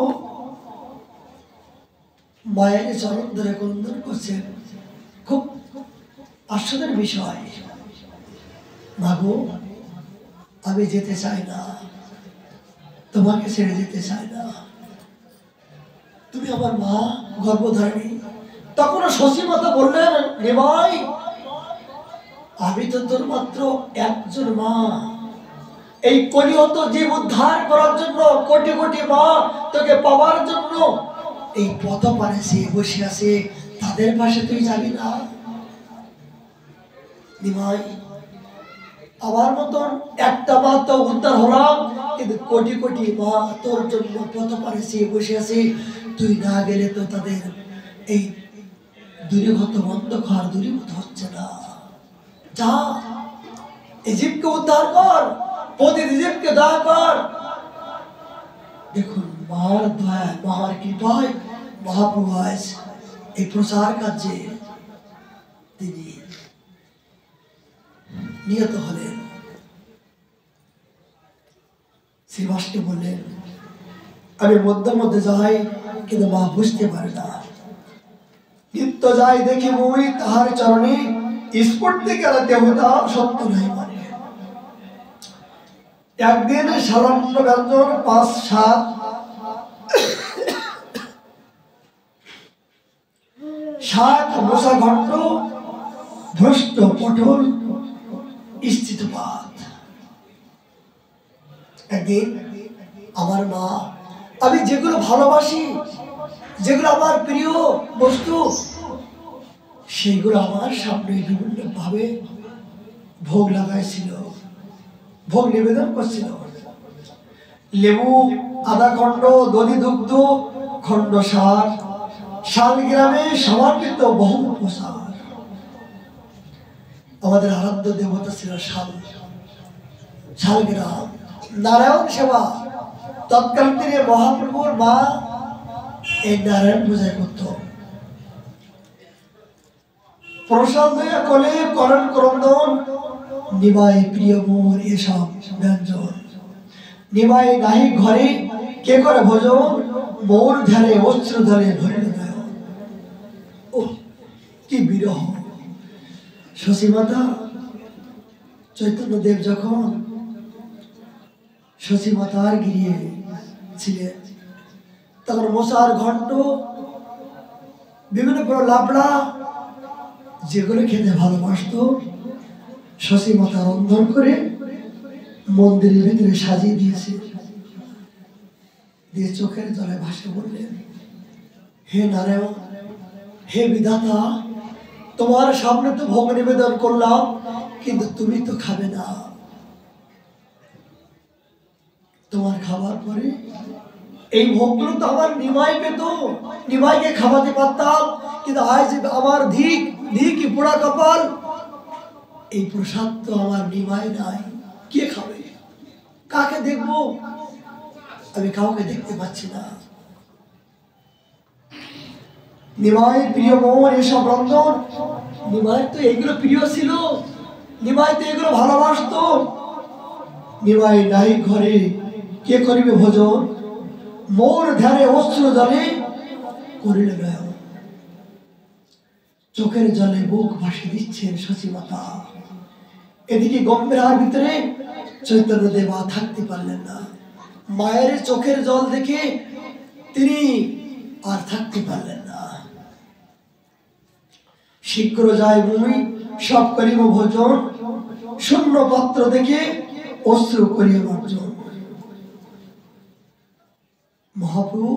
মায়ের চরণ ধরে ক্রন্দন করছেন, খুব আশ্চর্যের বিষয়, মাগো আমি যেতে চাই না, তোমাকে ছেড়ে যেতে চাই না, তুমি আমার মা, গর্ভধারিণী। তখন শশীমতা বললেন, নিমাই আমি তো তোর মাত্র একজন মা, এই কলিহত জীব উদ্ধার করার জন্য কোটি কোটি মা তোকে পাওয়ার জন্য এই পথ পারে বসে আছে, তাদের পাশে তুই যাবি না? নিমাই আমার মতন একটা মা তো উদ্ধার হলাম, কিন্তু কোটি কোটি মা তোর জন্য পথ পারে বসে আছে, তুই না গেলে তো তাদের এই দূরীভূত অন্ধকার দূরীভূত হচ্ছে না। যা এই জীবকে উদ্ধার কর, প্রতিটি জীবকে দয়া কর। দেখুন মার দয়া, মার কৃপায় মহাপ্রভু আজ এই প্রচার কার্যে তিনি নিহত হলেন। শ্রীবাসকে বললেন, আমি মধ্যে মধ্যে যাই, কিন্তু মা বুঝতে পারে না। নিত্য যাই দেখি মুই তাহার চরণে, স্ফূর্তিকার দেবতা সত্য নাই মানে। একদিন সাধারণ ব্যঞ্জন ৫-৭ মশা ঘণ্ট ভ্রষ্ট পটল স্থিতপাত। একদিন আমার মা, আমি যেগুলো ভালোবাসি, যেগুলো আমার প্রিয় বস্তু, সেইগুলো আমার সামনে বিভিন্ন ভাবে ভোগ লাগাইছিল, ভোগ নিবেদন করছিল। লেবু আধা খণ্ড, দধি দুগ্ধ খণ্ড সার, শালগ্রামে সমর্পিত বহু প্রসার। আমাদের আরাধ্য দেবতা ছিল শালগ্রাম, নারায়ণ সেবা। তৎকালীন দিনে মহাপ্রভুর মা এই নারায়ণ পূজা করত। প্রসাদ হইয়া কোলে করণ ক্রন্দন, নিমাই প্রিয় মোর এসব ব্যঞ্জন। নিমাই নাহি ঘরে কে করে ভোজন, মোর ধ্যানে অস্ত্র ধরে ভরিল নয়ন। ও কি বিরহ! শশীমাতা চৈতন্যদেব যখন শশীমাতার গিরিয়ে ছিলেন, তখন মশার ঘণ্ট, বিভিন্ন লাবড়া যেগুলো খেতে ভালোবাসত, শশীমাতা রন্ধন করে মন্দিরের ভিতরে সাজিয়ে দিয়েছে। দিয়ে চোখের জলে ভাসে বললেন, হে নারায়ণ, হে বিধাতা, তোমার সামনে তো ভোগ নিবেদন করলাম, কিন্তু তুমি তো খাবে না। তোমার খাবার পরে এই ভোগগুলো তো আমার নিমাই পেত, নিমাইকে খাওয়াতে পারতাম, কিন্তু আজ আমার ধিক পোড়া কপাল, এই প্রসাদ তো আমার নিমাই নাই, কে খাবে? কাকে দেখবো? আমি কাউকে দেখতে পাচ্ছি না। নিমাই প্রিয় মোর এসব রন্ধন, নিমাই তো এগুলো প্রিয় ছিল, নিমাই তো এগুলো ভালোবাসত। নিমাই নাই ঘরে কে করিবে ভোজন, মোর ধ্যানে অশ্রু জলে করিল নয়ন। চোখের জলে বুক ভাসিয়ে দিচ্ছেন শশীমাতা। এদিকে গম্ভীরার ভিতরে চৈতন্যদেব থাকতে পারলেন না। মায়ের চোখের জল দেখে তিনি আর থাকতে পারলেন না। শীঘ্র যায় মুই সব করিব ভোজন, শূন্য পাত্র দেখে অশ্রু করিয়া বর্জন। মহাপ্রভু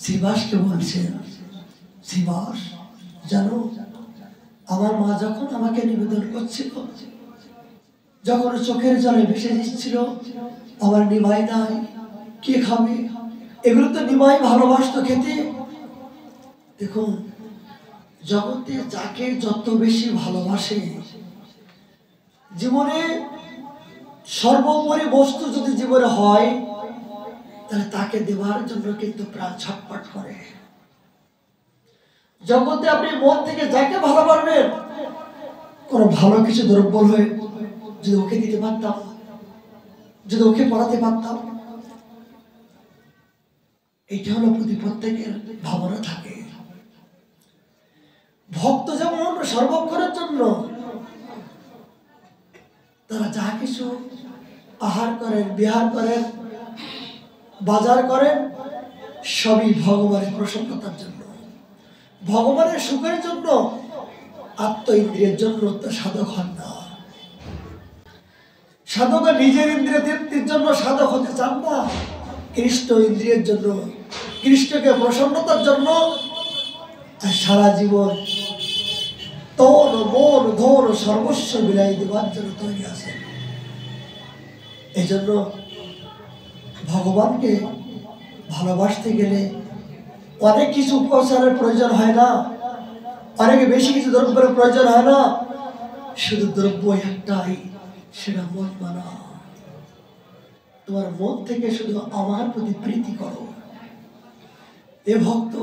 শ্রীবাসকে বলছেন, শ্রীবাস জানো, আমার মা যখন আমাকে নিবেদন করছিল, যখন চোখের জলে ভেসে দিচ্ছিল, আমার নিমাই নাই, কে খাবে? এগুলো তো নিমাই ভালোবাসতো খেতে। দেখুন, জগতে যাকে যত বেশি ভালোবাসে জীবনে সর্বোপরি বস্তু যদি জীবনে হয়, তাহলে তাকে দেওয়ার জন্য কিন্তু প্রাণ ছটফট করে। জগতে আপনি মন থেকে যাকে ভালোবাসবেন, কোন ভালো কিছু দুর্বল হয়ে যদি ওকে দিতে পারতাম, যদি ওকে পড়াতে পারতাম, এইটা হলো প্রত্যেকের ভাবনা থাকে। ভক্ত যেমন সর্বক্ষণের জন্য তারা যা কিছু আহার করেন, বিহার করেন, বাজার করেন, সবই ভগবানের প্রসন্নতার জন্য, ভগবানের সুখের জন্য, আত্ম ইন্দ্রিয়ের জন্য তো সাধক হন না। সাধক নিজের ইন্দ্রিয় তৃপ্তির জন্য সাধক হতে চান না, কৃষ্ণ ইন্দ্রিয়ের জন্য, কৃষ্ণকে প্রসন্নতার জন্য আর সারা জীবন তন মন ধন সর্বস্ব বিলাই দেওয়ার জন্য তৈরি আছে। এই জন্য ভগবানকে ভালোবাসতে গেলে অনেক কিছু উপচারের প্রয়োজন হয় না, অনেক বেশি কিছু দ্রব্যের প্রয়োজন হয় না, শুধু দ্রব্য একটাই, সেটা মন মানা। তোমার মন থেকে শুধু আমার প্রতি প্রীতি করো। এ ভক্ত,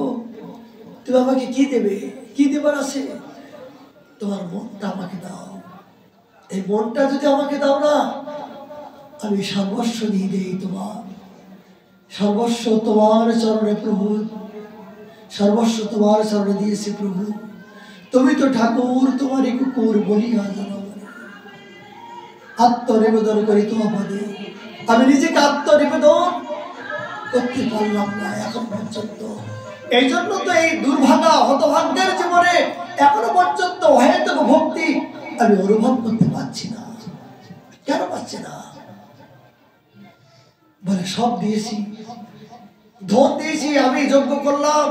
তুমি আমাকে কি দেবে, কি দেবার আছে? তোমার মনটা আমাকে দাও। এই মনটা যদি আমাকে দাও না, আমি সর্বস্ব দিয়ে দেই তোমার। সর্বস্ব তোমার চরণে প্রভু, সর্বস্ব তোমার চরণে দিয়েছে প্রভু। তুমি তো ঠাকুর, তোমারই কুকুর বলিয়া জানো। আত্মনিবেদন করি তোমার পদে। আমি নিজেকে আত্মনিবেদন করতে পারলাম না এখন পর্যন্ত। এই জন্য তো এই দুর্ভাগা হতভাগ্যের জীবনে এখনো পর্যন্ত অহেতুক ভক্তি আমি অনুভব করতে পারছি না। কেন পাচ্ছি না? বলে সব দিয়েছি, ধন দিয়েছি, আমি যজ্ঞ করলাম,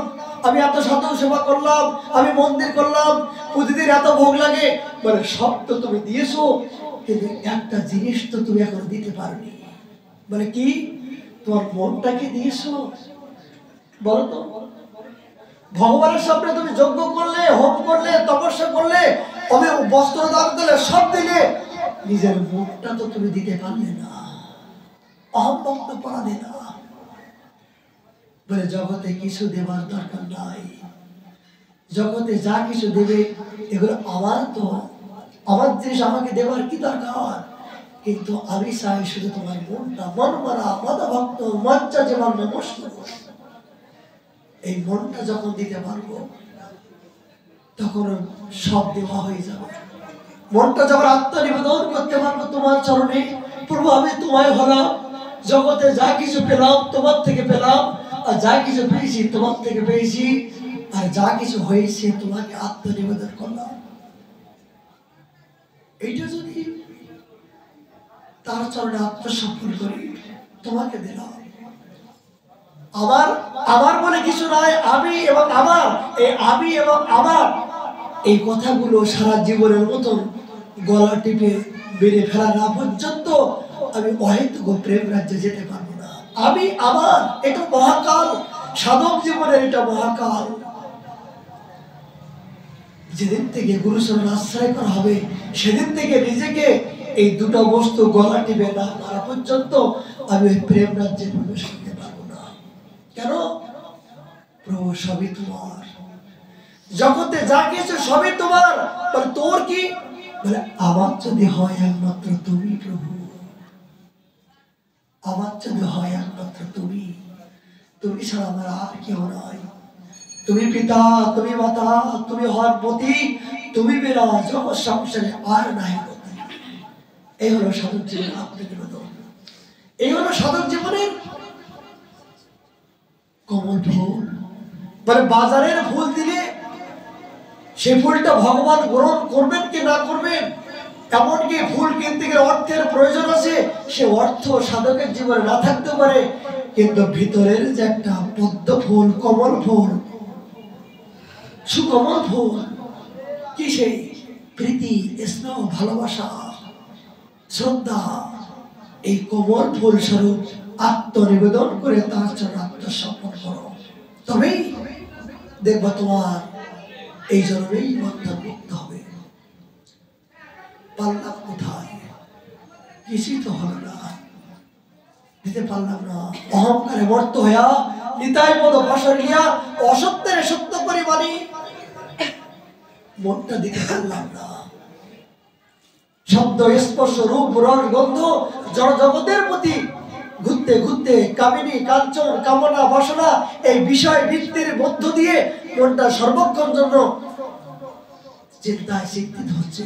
আমি এত সাধু সেবা করলাম, আমি মন্দির করলাম, প্রতিদিন এত ভোগ লাগে। বলে সব তো তুমি দিয়েছো, কিন্তু একটা জিনিস তো তুমি এখন দিতে পারোনি। বলে কি? তোমার মনটাকে দিয়েছো। বলো তো, ভগবানের সামনে তুমি যজ্ঞ করলে, হোম করলে, তপস্যা করলে, আমি বস্ত্র দান করলে, সব দিলে, নিজের মনটা তো তুমি দিতে পারলে না। অহম ভক্ত পারলে না। বলে জগতে কিছু দেবার দরকার নাই, জগতে যা কিছু দেবে এগুলো আমার, তো আমার জিনিস আমাকে দেবার কি দরকার? কিন্তু আমি চাই শুধু তোমার মনটা, মন মারা মদভক্ত মজ্জা যেমন নমস্কার। এই মনটা যখন দিতে পারবো তখন সব দেওয়া হয়ে যাবে। মনটা যখন আত্মনিবেদন করতে পারবো তোমার চরণে, প্রভু আমি তোমায় হলাম, জগতে যা কিছু পেলাম তোমার থেকে পেলাম, আর যা কিছু পেয়েছি তোমার থেকে পেয়েছি, আর যা কিছু হয়েছে তোমাকে আত্মনিবেদন করলাম। এইটা যদি তার চরণে আত্মসমর্পণ করি, তোমাকে দিলাম। আমার আমার বলে কিছু নাই, আমি এবং আমার, এই আমি এবং আমার এই কথাগুলো সারা জীবনের মতন গলা টিপে বেড়ে ফেলা না পর্যন্ত আমি অহেতুক প্রেম রাজ্যে যেতে পারবো না। আমি আমার, এটা মহাকাল, সাধক জীবনের এটা মহাকাল। যেদিন থেকে গুরুচরণ আশ্রয় করা হবে, সেদিন থেকে নিজেকে এই দুটো বস্তু গলা টিপে না মারা পর্যন্ত আমি ওই প্রেম রাজ্যে প্রবেশ করতে পারবো না। কেন? প্রভু সবই তোমার, জগতে যা কিছু সবই তোমার। বলে তোর কি? বলে আমার যদি হয় একমাত্র তুমি প্রভু, আমার যদি হয় একমাত্র তুমি, তুমি ছাড়া আমার আর কেউ নাই। তুমি পিতা, তুমি মাতা, তুমি হর পতি, তুমি বিনা জগৎ সংসারে আর নাই। এই হলো সাধক জীবনের আত্মনিবেদন, এই হলো সাধক জীবনের কমল ফুল। মানে বাজারের ফুল দিলে সেই ফুলটা ভগবান গ্রহণ করবেন কি না করবেন, এমনকি ফুল কিনতে গেলে অর্থের প্রয়োজন আছে, সে অর্থ সাধকের জীবনে না থাকতে পারে, কিন্তু ভিতরের যে একটা পদ্ম ফুল, কমল ফুল, সুকমল ফুল, কি সেই প্রীতি, স্নেহ, ভালোবাসা, শ্রদ্ধা, এই কোমল ফুল স্বরূপ আত্মনিবেদন করে তার জন্য আত্মসমর্পণ করো, তবেই দেখবা তোমার এই জন্মেই বন্ধন মুক্ত হবে। পাল্লা কোথায়? কিছুই তো হলো না, দিতে পারলাম না। অহংকারে মর্ত হইয়া নিতাই পদ ভাষণ নিয়া অসত্যের সত্য পরিমাণে মনটা দিতে পারলাম না। শব্দ স্পর্শ রূপ রস গন্ধ জড় জগতের প্রতি ঘুরতে ঘুরতে কামিনী কাঞ্চন কামনা বাসনা এই বিষয় বৃত্তির মধ্য দিয়ে মনটা সর্বক্ষণ জন্য চিন্তায় চিন্তিত হচ্ছে।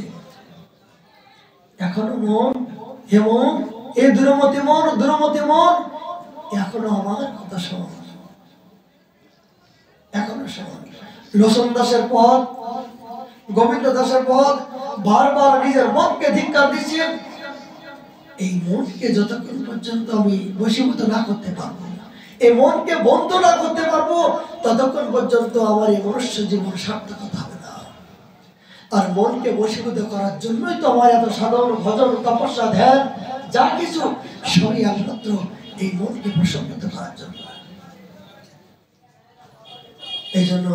এখনো মন, হে মন, এ দূরমতি মন, দূরমতি মন, এখনো আমার কথা শোন, এখনো শোন। লোচন দাসের পথ, গোবিন্দ দাসের পথ বারবার নিজের মনকে ধিক্কার দিচ্ছেন। এই মনকে যতক্ষণ পর্যন্ত আমি বশীভূত না করতে পারবো, এই মনকে বন্ধ না করতে পারবো, ততক্ষণ পর্যন্ত আমার এই মনুষ্য জীবন সার্থকতা হবে না। আর মনকে বশীভূত করার জন্যই তো আমার এত সাধন ভজন তপস্যা ধ্যান যা কিছু সবই একমাত্র এই মনকে প্রসন্নত করার জন্য। এই জন্য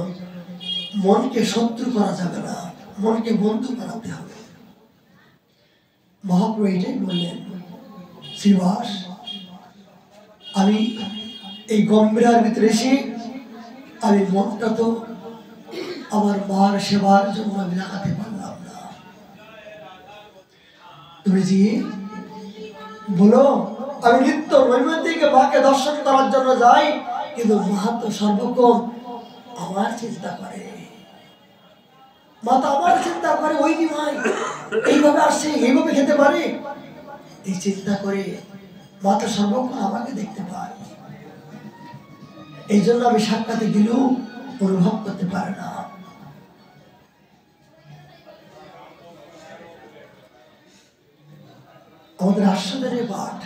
মনকে শত্রু করা যাবে না, মনকে বন্ধু বানাতে হবে। মহাপ্রভু এটাই বললেন, শ্রীবাস, আমি এই গম্ভীরার ভিতরে এসে আমি মনটা তো আমার মার সেবার জন্য আমি লাগাতে পারলাম না। তুমি জি বলো, আমি নিত্য নৈমিত্তিক মাকে দর্শন করার জন্য যাই, কিন্তু মা তো সর্বক্ষণ আমার চিন্তা করে, মা তো আমার চিন্তা করে। ওই কি ভাই এইভাবে আসছে, এইভাবে খেতে পারে, এই চিন্তা করে মা তো সর্বক্ষণ আমাকে দেখতে পায়। এই জন্য আমি সাক্ষাতে গেলেও অনুভব করতে পারে না। আমাদের আস্বাদের পাঠ,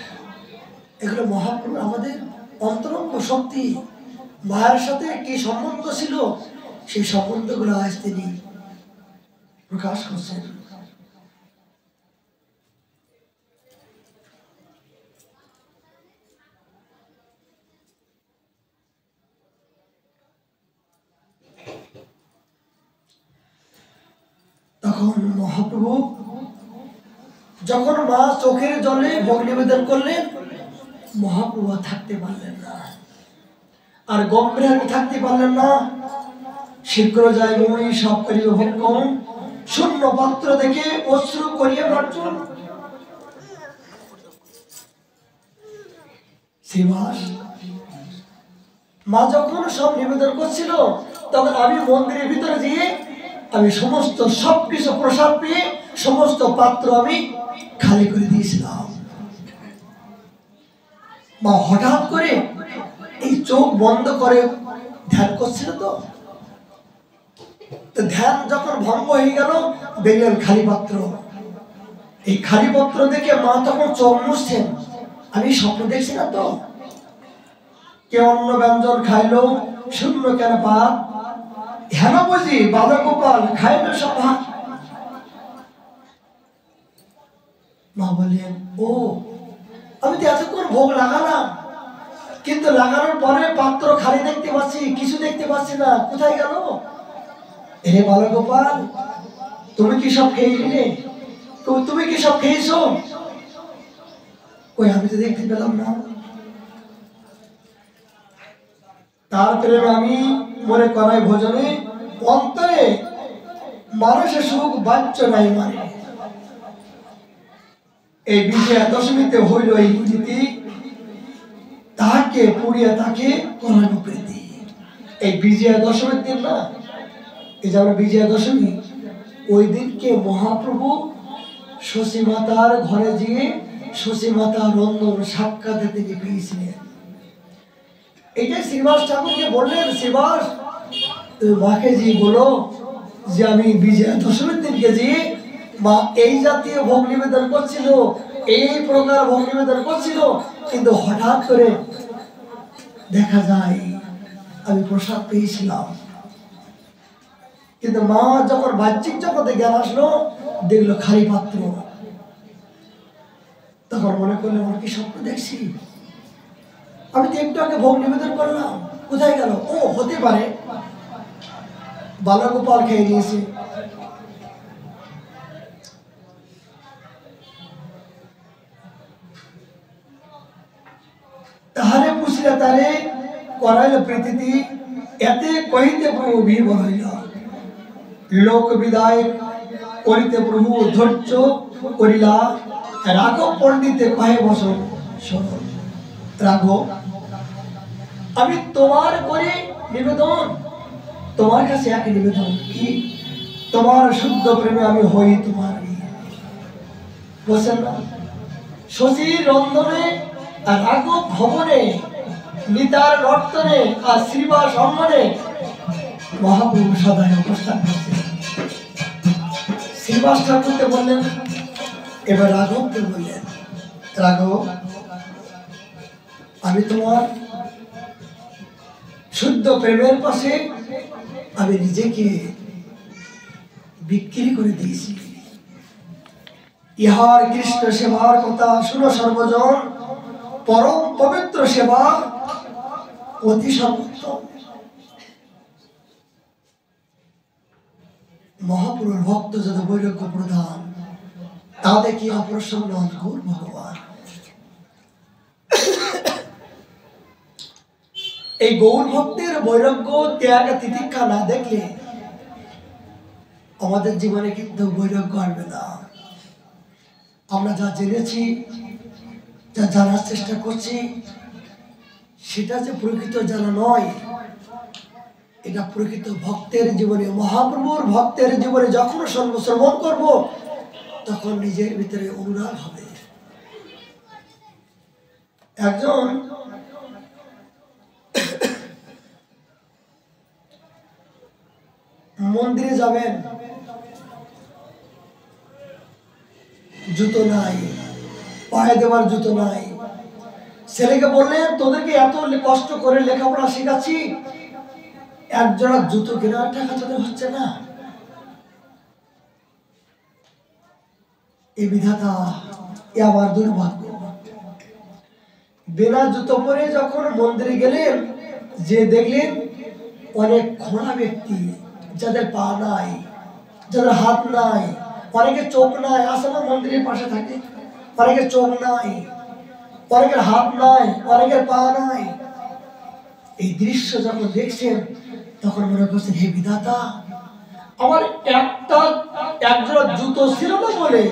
এগুলো মহাপ্রভু আমাদের অন্তরঙ্গ শক্তি। মায়ের সাথে কি সম্বন্ধ ছিল, সেই সম্বন্ধগুলো আজ তিনি প্রকাশ করছেন। তখন মহাপ্রভু যখন মা চোখের জলে ভোগ নিবেদন করলেন, মহাপ্রভু থাকতে পারলেন না, আর গম্ভীর থাকতে পারলেন না। শীঘ্র যাই মই সব করিব ভক্ষণ, শূন্য পাত্র দেখে অশ্রু করিয়া বর্জন। শ্রীবাস, মা যখন সব নিবেদন করছিল, তখন আমি মন্দিরের ভিতরে গিয়ে আমি সমস্ত সবকিছু প্রসাদ পেয়ে সমস্ত পাত্র আমি খালি করে দিয়েছিলাম। মা হঠাৎ করে এই চোখ বন্ধ করে ধ্যান করছিল, তো ধ্যান যখন ভঙ্গ হয়ে গেল, দেখলেন খালি পাত্র। এই খালি পাত্র দেখে মা তখন চোখ মুছছেন, আমি স্বপ্ন দেখছি না তো, কে অন্য ব্যঞ্জন খাইলো, শূন্য কেন পাত, হেন বুঝি বাবা গোপাল খাইলো সব ভাত। মা বলেন, ও আমি তো এতক্ষণ ভোগ লাগালাম, কিন্তু লাগানোর পরে পাত্র খালি দেখতে পাচ্ছি, কিছু দেখতে পাচ্ছি না, কোথায় গেল? হে বালক গোপাল, তুমি কি সব খেয়ে নিলে? তুমি কি সব খেয়েছো? ওই আমি তো দেখতে পেলাম না। তারপরে আমি মনে করাই ভোজনে অন্তরে মানুষের সুখ বাচ্চ নাই মানে। এই বিজয়া দশমীতে হইল এই নীতি, তাকে পুড়িয়া তাকে করানো প্রীতি। এই বিজয়া দশমীর দিন না, এই যে আমরা বিজয়া দশমী, ওই দিনকে মহাপ্রভু শশী মাতার ঘরে গিয়ে শশী মাতার রন্ধন সাক্ষাতে তিনি পেয়েছিলেন। এইটাই শ্রীবাস ঠাকুরকে বললেন, শ্রীবাস তুমি মাকে যে বলো যে আমি বিজয়া দশমীর দিনকে যে মা এই জাতীয় ভোগ নিবেদন করছিল, এই প্রকার ভোগ নিবেদন করছিল, কিন্তু হঠাৎ করে দেখা যায় আমি প্রসাদ পেয়েছিলাম। কিন্তু মা যখন বাহ্যিক জগতে জ্ঞান আসলো, দেখলো খালি পাত্র, তখন মনে করলো আমার কি স্বপ্ন দেখছি, আমি তো একটু আগে ভোগ নিবেদন করলাম, কোথায় গেল? ও হতে পারে বালগোপাল খেয়ে নিয়েছে। তাহারে পুছিলে তারে করাইল প্রীতি, এতে কহিতে প্রভু বিভোর হইল। লোক বিদায় করিতে প্রভু ধৈর্য করিলা। রাঘব পণ্ডিতে কহে বসন শোনো। রাঘব, আমি তোমার করে নিবেদন, তোমার কাছে এক নিবেদন কি, তোমার শুদ্ধ প্রেমে আমি হই তোমার। বলছেন না, শশীর রন্ধনে আর রাঘব ভবনে, নিতার নর্তনে আর শ্রীবাস অঙ্গনে মহাপ্রভু সদায় অবস্থান করছেন। শ্রীবাস ঠাকুরকে বললেন, এবার রাঘবকে বললেন, রাঘব, আমি তোমার শুদ্ধ প্রেমের পাশে আমি নিজেকে বিক্রি করে দিয়েছি। ইহার কৃষ্ণ সেবার কথা শুনো সর্বজন, পরম পবিত্র সেবা অতি সর্বোত্তম। মহাপুরুষ ভক্ত যত বৈরাগ্য প্রধান, তাদের কি অপ্রসন্ন গৌর ভগবান। এই গৌর ভক্তের বৈরাগ্য ত্যাগ তিতিক্ষা না দেখলে আমাদের জীবনে কিন্তু বৈরাগ্য আসবে না। আমরা যা জেনেছি, যা জানার চেষ্টা করছি, সেটা যে প্রকৃত জানা নয়, এটা প্রকৃত ভক্তের জীবনে, মহাপ্রভুর ভক্তের জীবনে যখন শ্রবণ করব, তখন নিজের ভিতরে অনুরাগ হবে। একজন মন্দিরে যাবেন, জুতো নাই, পায়ে দেওয়ার জুতো নাই। ছেলেকে বললেন, তোদেরকে এত কষ্ট করে লেখাপড়া শেখাচ্ছি, একজোড়া জুতো কেনার টাকা তোদের হচ্ছে না। এই বিধাতা, এ আমার দুর্ভাগ্য। বিনা জুতো পরে যখন মন্দিরে গেলেন, যে দেখলেন অনেক খোঁড়া ব্যক্তি, যাদের পা নাই, যাদের হাত নাই, অনেকে চোখ নাই, আসে না মন্দিরের পাশে থাকে, অনেকের চোখ নাই, অনেকের হাত নাই, অনেকের পা নাই। এই দৃশ্য যখন দেখছেন, তখন মনে করছেন, হে বিধাতা, আমার একজোড়া জুতো ছিল না বলে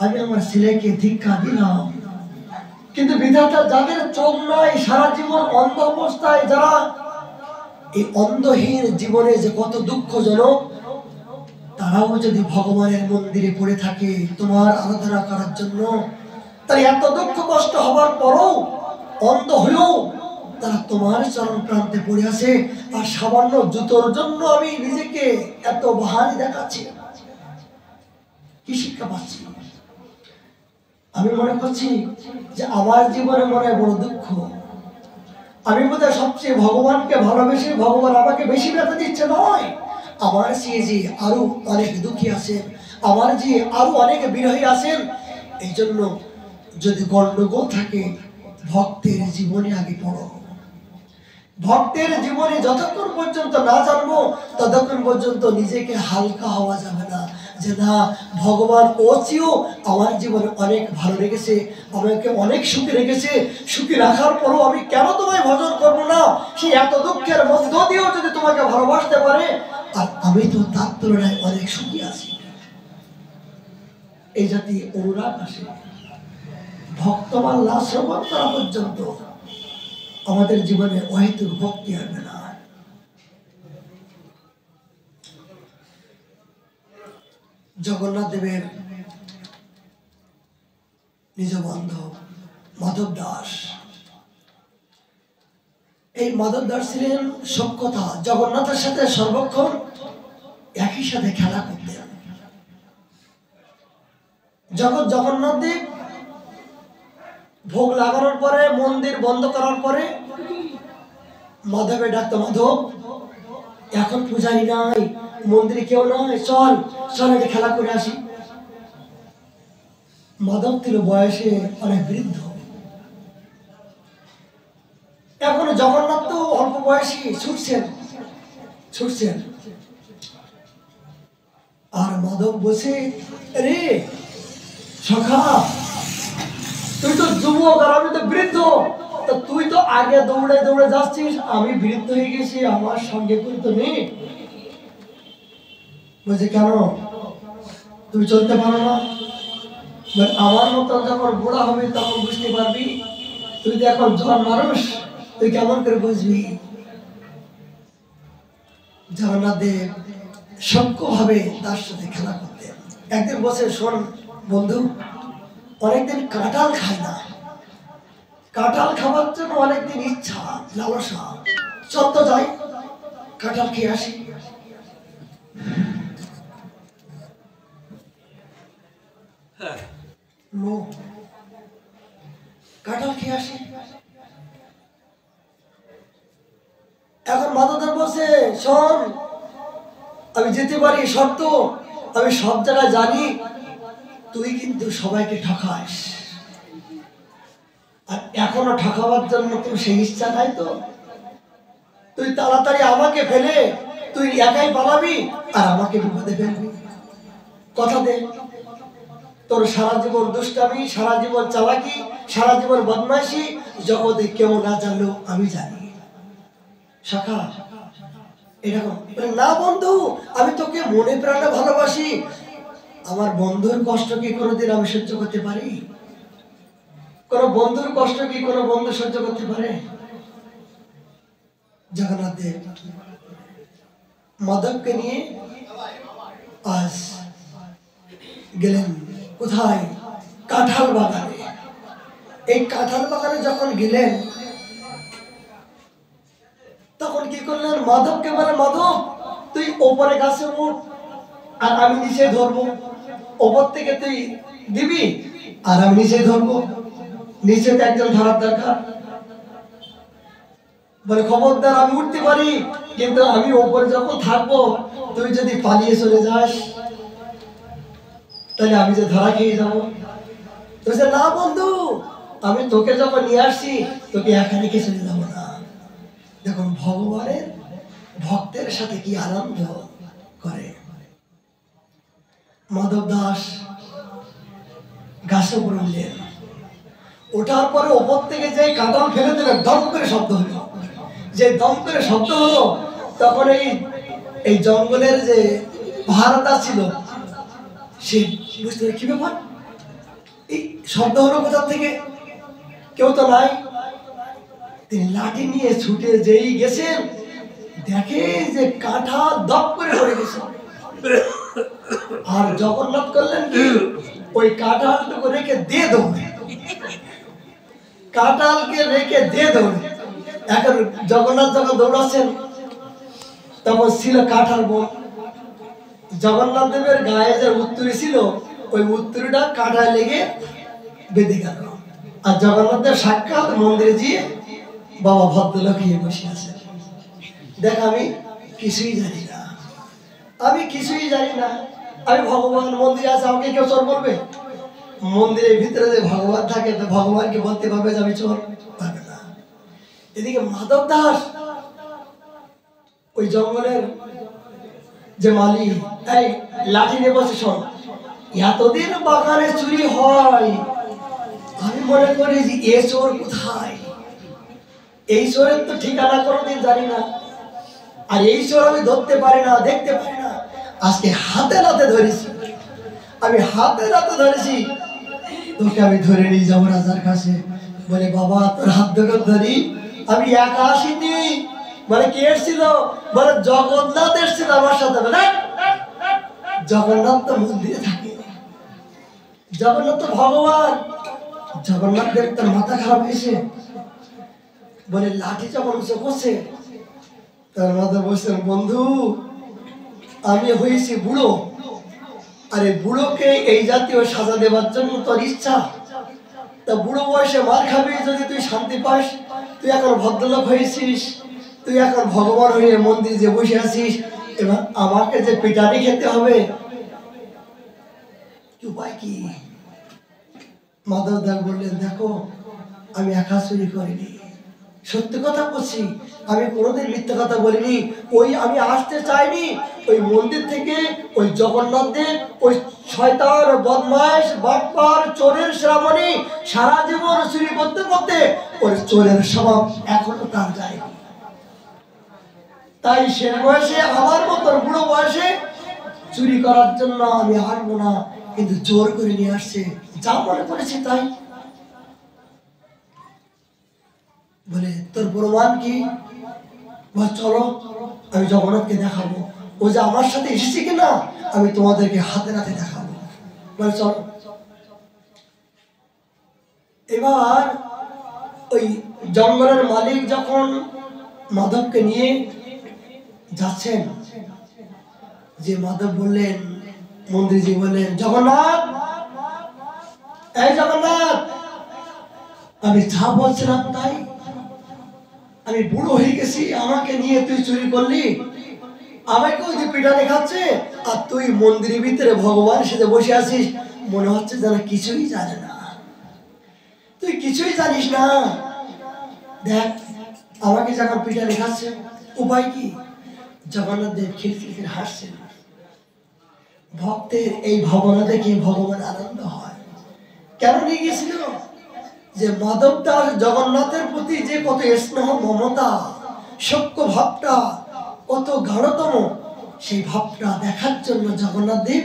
আমি আমার ছেলেকে ধিক্কার দিলাম। কিন্তু বিধাতা, যাদের চোখ নাই, সারা জীবন অন্ধ অবস্থায় যারা, এই অন্ধহীন জীবনে যে কত দুঃখজনক, তারাও যদি ভগবানের মন্দিরে পড়ে থাকে তোমার আরাধনা করার জন্য, তার এত দুঃখ কষ্ট হবার পরও, অন্ধ হয়েও তারা তোমার চরণ প্রান্তে পড়ে আছে। আর সামান্য জুতোর জন্য আমি নিজেকে এত বাহানি দেখাচ্ছি, কি শিক্ষা পাচ্ছি? আমি মনে করছি যে আমার জীবনে মনে বড় দুঃখ, আমি বোধহয় সবচেয়ে ভগবানকে ভালোবেসে ভগবান আমাকে বেশি ব্যথা দিচ্ছে নয়, আমার চেয়ে যে আরো অনেক দুঃখী আছেন, আমার যে আরো অনেক বিরহী আছেন। এই জন্য যদি গন্ডগোল থাকে, ভক্তের জীবনে আগে পড়ো। ভক্তের জীবনে যতক্ষণ পর্যন্ত না জানবো, ততক্ষণ পর্যন্ত নিজেকে হালকা হওয়া যাবে না, যে না, ভগবান অচিও আমার জীবনে অনেক ভালো রেখেছে, আমাকে অনেক সুখী রেখেছে। সুখী রাখার পরও আমি কেন তোমায় ভজন করবো না? সে এত দুঃখের মধ্য দিয়েও যদি তোমাকে ভালোবাসতে পারে, আর আমি তো তার তুলনায় অনেক সুখী আছি। এই জাতীয় অনুরাগ আসে। ভক্তমাল্লা শ্রবণ করা পর্যন্ত আমাদের জীবনে অহেতুক ভক্তি আসবে না। জগন্নাথ দেবের নিজ বান্ধব মাধব দাস, এই মাধব দাস ছিলেন সক্ষতা, জগন্নাথের সাথে সর্বক্ষণ একই সাথে খেলা করতেন। যখন জগন্নাথ দেব ভোগ লাগানোর পরে, মন্দির বন্ধ করার পরে, মাধবে ডাকতো, মাধব, এখন পূজারি নাই, মন্দিরে কেউ নয়, চল চল এটা খেলা করে আসি। মাধব ছিল বয়সে অনেক বৃদ্ধ, এখন জগন্নাথ তো অল্প বয়সী, ছুটছেন। আর মাধব বসে, রে সখা, তুই তো যুবক আর আমি তো বৃদ্ধ, তা আগে দৌড়ে দৌড়ে যাচ্ছিস, আমি বৃদ্ধ হয়ে গেছি, আমার সঙ্গে কিন্তু নেই। বলছে কেন, তুমি চলতে পারো না? আমার মতো যখন বুড়া হবে তখন বুঝতে পারবি, তুই তো এখন জোয়ান মানুষ, তুই কেমন করে বুঝবি? জগন্নাথ দেব সূক্ষ্মভাবে তার সাথে খেলা করতেন। একদিন বসে, শোন বন্ধু, অনেকদিন কাঁঠাল খাই না, কাঁঠাল খাবার জন্য অনেকদিন ইচ্ছা লালসা, চল তো যাই কাঁঠাল খেয়ে আসি। কাঁঠাল খেয়ে আসি। এখন মাধবদেব বলছে, শোন, আমি যেতে পারি, শর্ত আমি সব জায়গায় জানি, তুই কিন্তু সবাইকে ঠকাস, আর এখনো ঠকাবার জন্য তোর সেই ইচ্ছা নাই তো? তুই তাড়াতাড়ি আমাকে ফেলে তুই একাই পালাবি আর আমাকে বিপদে ফেলবি, কথা দে। তোর সারা জীবন দুষ্টামি, সারা জীবন চালাকি, সারা জীবন বদমাইশি জগতে কেউ না জানলেও আমি জানি। শাখা এরকম না বন্ধু, আমি তোকে মনে প্রাণে ভালোবাসি, আমার বন্ধুর কষ্ট কি কোনোদিন আমি সহ্য করতে পারি? কোন বন্ধুর কষ্ট কি কোন বন্ধু সহ্য করতে পারে? জগন্নাথ দেব মাধবকে নিয়ে আজ গেলেন কোথায়? কাঁঠাল বাগানে। এই কাঁঠাল বাগানে যখন গেলেন তখন কি করলেন? মাধবকে বলে, মাধব তুই ওপরে গাছে উঠ আর আমি নিচে ধরবো, ওপর থেকে তুই দিবি আর আমি নিচে ধরবো, নিচে তো একজন ধরার দরকার। বলে খবরদার, আমি উঠতে পারি, কিন্তু আমি ওপরে যখন থাকবো তুই যদি পালিয়ে চলে যাস তাহলে আমি যে ধরা খেয়ে যাবো। বলছে না বন্ধু, আমি তোকে যখন নিয়ে আসছি তোকে একা রেখে চলে যাবো না। দেখুন ভগবানের ভক্তের সাথে কি আনন্দ করে। মাধব দাস গাছে উপরে উঠলেন, ওঠার পরে ওপর থেকে যে কাঁঠাল ফেলে দিলেন, দম করে শব্দ হলো। যে দম করে শব্দ হলো তখন এই জঙ্গলের যে পাহারাদার ছিল সে বুঝতে পারে কি ব্যাপার, এই শব্দ হলো কোথা থেকে, কেউ তো নাই। তিনি লাঠি নিয়ে ছুটে যেই গেছেন, দেখে যে কাঁঠাল দপ করে পড়ে গেছে। আর জগন্নাথ করলেন কি, ওই কাঁঠালটুকু রেখে দিয়ে দৌড়ে, কাঁঠালকে রেখে দিয়ে দৌড়ে। এখন জগন্নাথ যখন দৌড়াচ্ছেন তখন ছিল কাঁঠাল বন। জগন্নাথ দেবের গায়ে যে উত্তরী ছিল ওই উত্তরীটা কাঁঠাল লেগে বেঁধে গেল। আর জগন্নাথ দেব সাক্ষাৎ মন্দিরে গিয়ে বাবা ভদ্রলোক হয়ে বসে আছে। দেখ আমি কিছুই জানি না, আমি কিছুই জানি না, আমি ভগবান মন্দিরে আছে, আমাকে কেউ চোর বলবে? মন্দিরের ভিতরে যে ভগবান থাকে তো ভগবানকে বলতে পারবে যে আমি চোর? পারবে না। এদিকে মাধব দাস ওই জঙ্গলের যে মালিক, এই লাঠি নিয়ে বসে, শোন, এতদিন বাগানে চুরি হয়, আমি মনে করি যে এ চোর কোথায়, এই চোরের তো ঠিকানা কোনোদিন জানি না, আর এই চোর আমি ধরতে পারি না, দেখতে পারি না, আজকে হাতে নাতে ধরেছি, আমি হাতে নাতে ধরেছি, তোকে আমি ধরে নিয়ে যাবো রাজার কাছে। বলে বাবা তোর হাত ধরে ধরি, আমি একা আসিনি। বলে কে এসেছিল? বলে জগন্নাথ এসেছিল আমার সাথে। বলে জগন্নাথ তো মন্দিরে থাকে, জগন্নাথ তো ভগবান, জগন্নাথ দেব তোর মাথা খারাপ হয়েছে। বলে লাঠি যখন উঁচু করছে তার মাথা বলছেন, বন্ধু আমি হয়েছি বুড়ো, আরে বুড়োকে এই জাতীয় সাজা দেওয়ার জন্য তোর ইচ্ছা? তা বুড়ো বয়সে মার খাবি যদি তুই শান্তি পাস? তুই এখন ভদ্রলোক হয়েছিস, তুই এখন ভগবান হয়ে মন্দিরে যে বসে আছিস, এবার আমাকে যে পিটানি খেতে হবে, উপায় কি? মাধব দাস বললেন, দেখো আমি একা চুরি করিনি, সত্যি কথা বলছি, আমি কোনোদিন মিথ্যা কথা বলিনি, ওই আমি আসতে চাইনি, ওই মন্দির থেকে ওই জগন্নাথ দেব ওই শয়তান বদমাশ বাটপার চোরের শ্রাবণী সারা জীবন চুরি করতে করতে ওই চোরের স্বভাব এখনো তার যায়নি। তাই সে বয়সে আমার মতন বুড়ো বয়সে চুরি করার জন্য আমি হারবো না, কিন্তু জোর করে নিয়ে আসছে, যা মনে করেছি তাই। বলে তোর প্রমাণ কি? চলো আমি জগন্নাথকে দেখাবো, ও যে আমার সাথে এসেছে কিনা আমি তোমাদেরকে হাতে নাতে দেখাবো। বলে চলো। এবার ওই জঙ্গলের মালিক যখন মাধবকে নিয়ে যাচ্ছেন, যে মাধব বললেন, মন্ত্রীজি বললেন, জগন্নাথ, এই জগন্নাথ, আমি যা বলছিলাম তাই, আমি বুড়ো হয়ে গেছি, আমাকে নিয়ে তুই চুরি করলি, আমাকে ওই যে পিটানে খাচ্ছে, আর তুই মন্দিরের ভিতরে ভগবান সেজে বসে আছিস, মনে হচ্ছে যেন কিছুই জানে না, তুই কিছুই জানিস না। দেখ আমাকে যখন পিটানে খাচ্ছে, উপায় কি? জগন্নাথ দেব খিলখিল হাসছেন। ভক্তের এই ভাবনা দেখে ভগবান আনন্দ হয়। কেন নিয়ে গেছিল? যে মাধব দাস জগন্নাথের প্রতি যে কত স্নেহ মমতা, সক্য ভাবটা কত গাঢ়তম, সেই ভাবটা দেখার জন্য জগন্নাথ দেব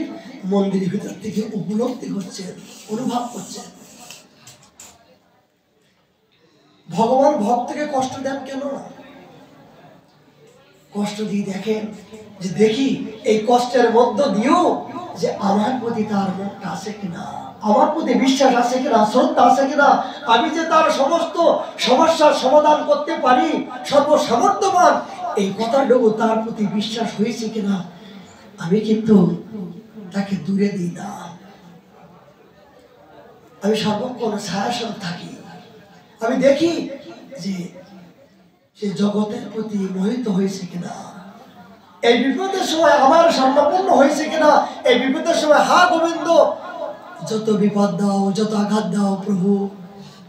মন্দিরের ভিতর থেকে উপলব্ধি করছেন, অনুভব করছেন। ভগবান ভক্তকে কষ্ট দেন কেন? কষ্ট দিয়ে দেখেন যে দেখি এই কষ্টের মধ্য দিয়েও যে আমার প্রতি তার মনটা আছে কিনা, আমার প্রতি বিশ্বাস আছে কিনা, শ্রদ্ধা আছে কিনা, আমি যে তার সমস্ত সমস্যার সমাধান করতে পারি, সর্বসামর্থ্যবান, এই কথাটুকু তার প্রতি বিশ্বাস হয়েছে কিনা। আমি কিন্তু তাকে দূরে দিই না, আমি সর্বক্ষণ ছায়াসন থাকি। আমি দেখি যে সে জগতের প্রতি মোহিত হয়েছে কিনা, এই বিপদের সময় আমার স্বর্ণপূর্ণ হয়েছে কিনা। এই বিপদের সময়, হা গোবিন্দ, যত বিপদ দাও, যত আঘাত দাও প্রভু,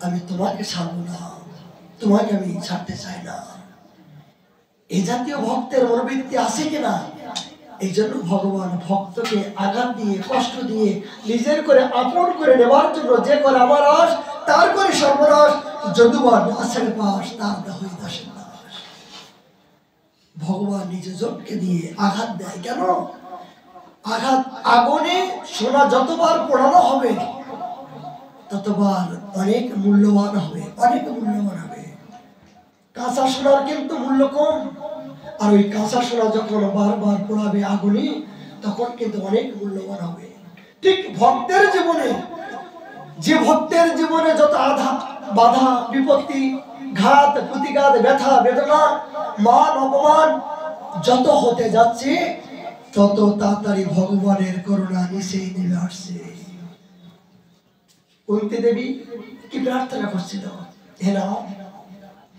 আমি তোমাকে ছাড়বো না, তোমাকে আমি ছাড়তে চাই না। এই জাতীয় ভক্তের মনোবৃত্তি আছে কিনা? এই জন্য ভগবান ভক্তকে আঘাত দিয়ে, কষ্ট দিয়ে, নিজের করে আপন করে নেওয়ার জন্য, যে করে আমার আশ তার করে সর্বনাশ, যদুবর দাসের পাশ তার হয়ে দাসের দাস। ভগবান নিজে জনকে দিয়ে আঘাত দেয় কেন? আঘাত, আগুনে সোনা যতবার পোড়ানো হবে ততবার অনেক মূল্যবান হবে, অনেক মূল্যবান হবে। কাঁচা সোনার কিন্তু মূল্য কম, আর ওই কাঁচা সোনা যখন বারবার পোড়াবে আগুনে, তখন কিন্তু অনেক মূল্যবান হবে। ঠিক ভক্তের জীবনে, যে ভক্তের জীবনে যত আঘাত, বাধা, বিপত্তি, ঘাত, প্রতিঘাত, ব্যথা, বেদনা, মান অপমান যত হতে যাচ্ছে, তত তাড়াতাড়ি ভগবানের করুণা নিচে নেমে আসছে। কুন্তী দেবী কি প্রার্থনা করছিল? হে না,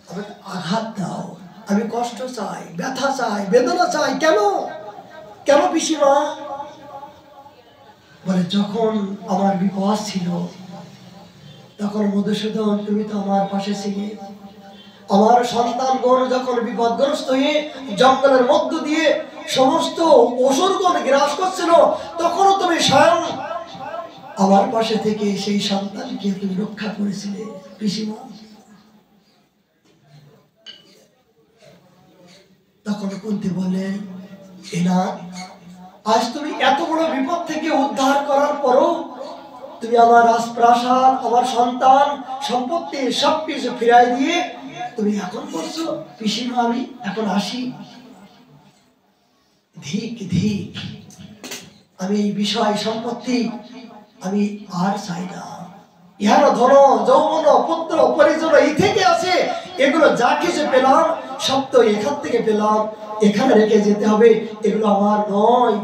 আমাকে আঘাত দাও, আমি কষ্ট চাই, ব্যথা চাই, বেদনা চাই। কেন? কেন পিসিমা? বলে যখন আমার বিপদ ছিল, তখন মধুসূদন তুমি তো আমার পাশে ছিলে। আমার সন্তানগণ যখন বিপদগ্রস্ত হয়ে জঙ্গলের মধ্য দিয়ে সমস্ত অসুরগণ গ্রাস করছিল, তখনও তুমি স্বয়ং আমার পাশে থেকে সেই সন্তানকে তুমি রক্ষা করেছিলে পিসিমা। তখন কুন্তী বলেন, এনা, আজ তুমি এত বড় বিপদ থেকে উদ্ধার করার পরও তুমি আমার রাজপ্রাসাদ, আমার সন্তান, সম্পত্তি সবকিছু ফিরাই দিয়ে তুমি এখন বলছো পিসিমা আমি এখন আসি। ধিক ধিক, আমি এই বিষয় সম্পত্তি আমি আর চাই না। ইহার ধন, যৌবন, পুত্র, পরিজন এই থেকে আছে, এগুলো যা কিছু পেলাম সব তো এখান থেকে পেলাম, এখানে রেখে যেতে হবে। এগুলো আমার নয়,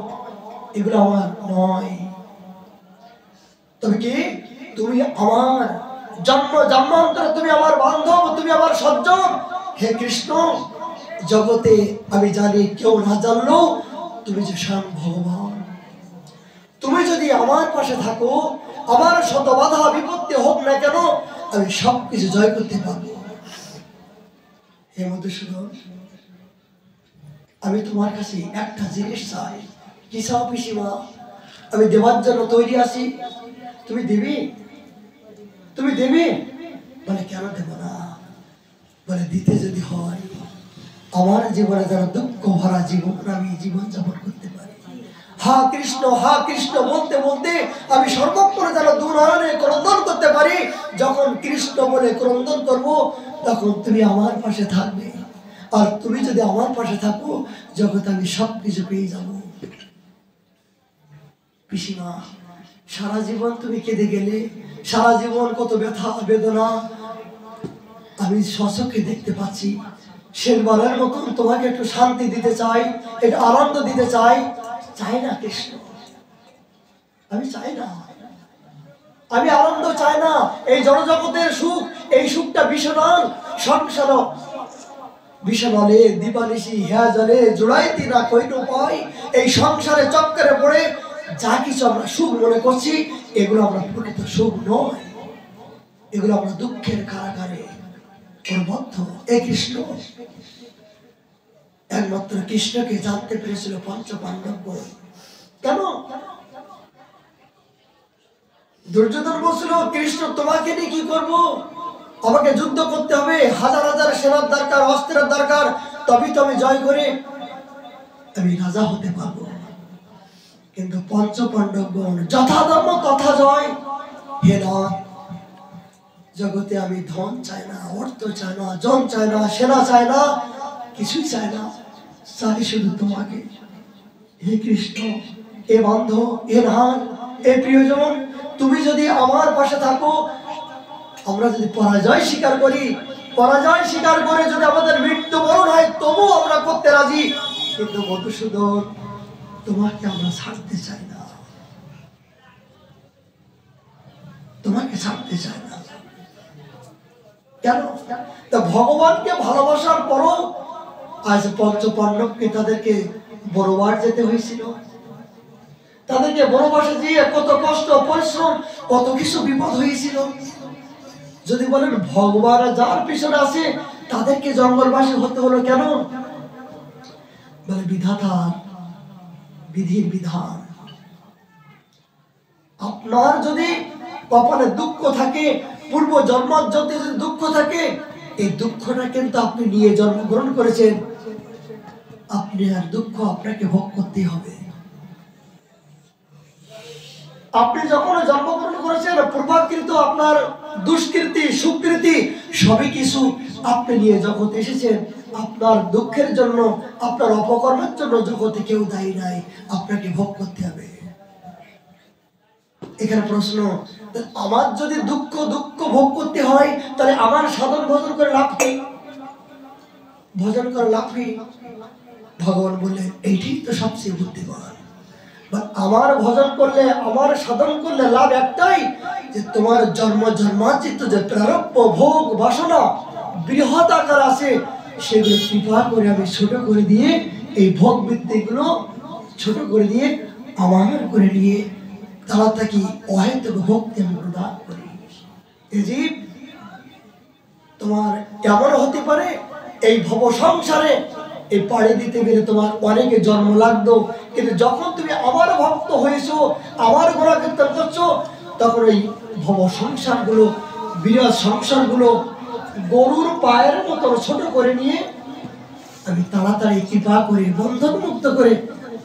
এগুলো আমার নয়। তবে কি তুমি আমার জন্ম জন্মান্তরে তুমি আমার বান্ধব, তুমি আমার সজ্জন। হে কৃষ্ণ, জগতে আমি জানি কেউ না জানলো তুমি যে স্বয়ং ভগবান। তুমি যদি আমার পাশে থাকো, আমার শত বাধা বিপত্তি হোক না কেন, আমি সবকিছু জয় করতে পারবো। হে মধুসূদন, আমি তোমার কাছে একটা জিনিস চাই। কি চাও পিসিমা? আমি দেওয়ার জন্য তৈরি আছি। তুমি দেবে? তুমি দেবে? বলে কেন দেব না? বলে দিতে যদি হয় আমার জীবনে যারা দুঃখ ভরা জীবন আমি জীবন যাপন করতে পারি। হা কৃষ্ণ বলতে বলতে আমি সর্বক্ষণে যেন দুরানে ক্রন্দন করতে পারি। যখন কৃষ্ণ বলে ক্রন্দন করবো তখন তুমি আমার পাশে থাকবে। আর তুমি যদি আমার পাশে থাকো জগতে আমি সবকিছু পেয়ে যাব। পিসিমা, সারা জীবন তুমি কেঁদে গেলে, সারা জীবন কত ব্যথা বেদনা আমি স্বচক্ষে দেখতে পাচ্ছি। শেষবারের মতন তোমাকে একটু শান্তি দিতে চাই, একটু আনন্দ দিতে চাই। চাই না কৃষ্ণ, আমি চাই না, আমি আনন্দ চাই না। এই জনজগতের সুখ, এই সুখটা বিষণাল সংসার বিষণালে দিবানিশি হ্যাঁ জলে জোড়াইতে না কইন পাই। এই সংসারে চক্করে পড়ে যা কিছু আমরা সুখ মনে করছি এগুলো আমরা প্রকৃত সুখ নয়, এগুলো আমরা দুঃখের কারাগারে বদ্ধ। এই কৃষ্ণ, একমাত্র কৃষ্ণকে জানতে পেরেছিল পঞ্চ পাণ্ডব। কেন? দুর্যোধন বলছিল কৃষ্ণ তোমাকে নিয়ে কি করব? আমাকে যুদ্ধ করতে হবে, হাজার হাজার সেনার দরকার, অস্ত্রের দরকার, তবেই তো আমি জয় করে আমি রাজা হতে পারবো। কিন্তু পঞ্চ পাণ্ডবগণ যথা ধর্ম তথা জয়। হে নাথ, জগতে আমি ধন চাই না, অর্থ চাই না, জন চাই না, সেনা চাই না, কিছুই চাই না, চাই শুধু তোমাকে। হে কৃষ্ণ, হে বন্ধু, হে নাথ, হে প্রিয়জন, তুমি যদি আমার পাশে থাকো, আমরা যদি পরাজয় স্বীকার করি, পরাজয় স্বীকার করে যদি আমাদের মৃত্যুবরণ হয় তবু আমরা করতে রাজি। কিন্তু মধুসূদন, তোমাকে আমরা ছাড়তে চাই না, তোমাকে ছাড়তে চাই না। কেন? তা ভগবানকে ভালোবাসার পরও আজ পঞ্চ পাণ্ডবকে তাদেরকে বনবাস যেতে হয়েছিল। তাদেরকে বনবাসে গিয়ে কত কষ্ট, পরিশ্রম, কত কিছু বিপদ হয়েছিল। যদি বলেন ভগবান যার পিছনে আছে তাদেরকে জঙ্গলবাসী হতে হলো কেন? বলে বিধাতার বিধির বিধান। আপনার যদি কপালে দুঃখ থাকে, পূর্ব জন্মাজ্যতে যদি দুঃখ থাকে, এই দুঃখটা কিন্তু আপনি নিয়ে জন্মগ্রহণ করেছেন, আপনি আর দুঃখ আপনাকে ভোগ করতে হবে। আপনি যখন জন্মগ্রহণ করেছেন পূর্বাকৃত আপনার দুষ্কৃতি সুকৃতি সবই কিছু আপনি নিয়ে জগতে এসেছেন। আপনার দুঃখের জন্য, আপনার অপকর্মের জন্য জগতে কেউ দায়ী নাই, আপনাকে ভোগ করতে হবে। এখানে প্রশ্ন, আমার যদি দুঃখ ভোগ করতে হয় তাহলে আমার সাধন ভজন করে লাভ কি? ভজন করে লাভ কি? ভগবান বললেন এইটাই তো সবচেয়ে বুদ্ধিমান। আমার ভজন করলে, আমার সাধন করলে লাভ একটাই, যে তোমার জন্ম জন্মাচিত যে প্রারব্ধ ভোগ বাসনা বৃহৎ আকার আছে সেগুলো কৃপা করে আমি ছোট করে দিয়ে, এই ভোগ বৃত্তিগুলো ছোট করে দিয়ে আমার করে নিয়ে তারা তাকে অহেতুক ভক্তি আমি প্রদান করি। এই জীব তোমার কেমন হতে পারে, এই ভব সংসারে এই পাড়ি দিতে গেলে তোমার অনেকে জন্ম লাগতো, কিন্তু যখন তুমি আমার ভক্ত হয়েছো, আমার গোড়া কীর্তন করছো, তখন এই ভব সংসারগুলো, বিরাট সংসারগুলো গরুর পায়ের মতো ছোট করে নিয়ে আমি তাড়াতাড়ি কৃপা করে বন্ধন মুক্ত করে